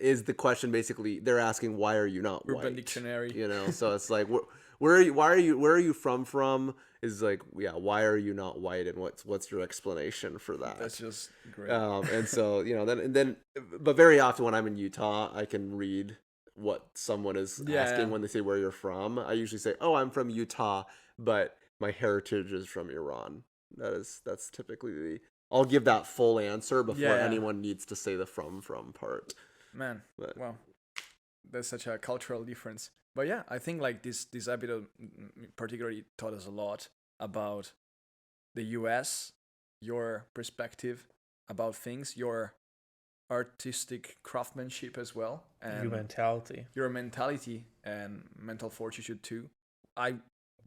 Is the question basically, they're asking, why are you not Urban white? Dictionary. You know, so it's like, where are you from? Is like, yeah, why are you not white, and what's your explanation for that? That's just great. And so, you know, but very often when I'm in Utah, I can read what someone is asking when they say where you're from. I usually say, oh, I'm from Utah, but my heritage is from Iran. That's typically I'll give that full answer before anyone needs to say the from part. Man, wow, there's such a cultural difference. But yeah, I think like this episode particularly taught us a lot about the US, your perspective about things, your artistic craftsmanship as well, and your mentality and mental fortitude too. I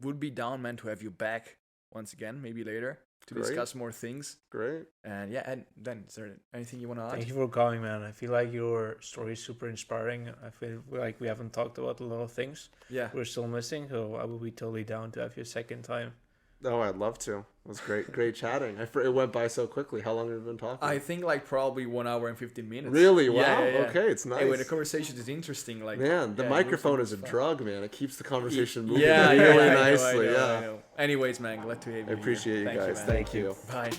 would be down, man, to have you back once again, maybe later, to discuss more things. Great. And yeah, and then is there anything you want to add? Thank you for coming, man. I feel like your story is super inspiring. I feel like we haven't talked about a lot of things we're still missing, so I will be totally down to have you a second time. Oh, I'd love to. It was great chatting. It went by so quickly. How long have you been talking? I think like probably 1 hour and 15 minutes. Really? Wow. Yeah. Okay, it's nice. Anyway, the conversation is interesting. Like, man, the microphone is a drug, man. It keeps the conversation moving really nicely. I know. Anyways, man, glad to have you. I appreciate you guys. Thank you. Bye.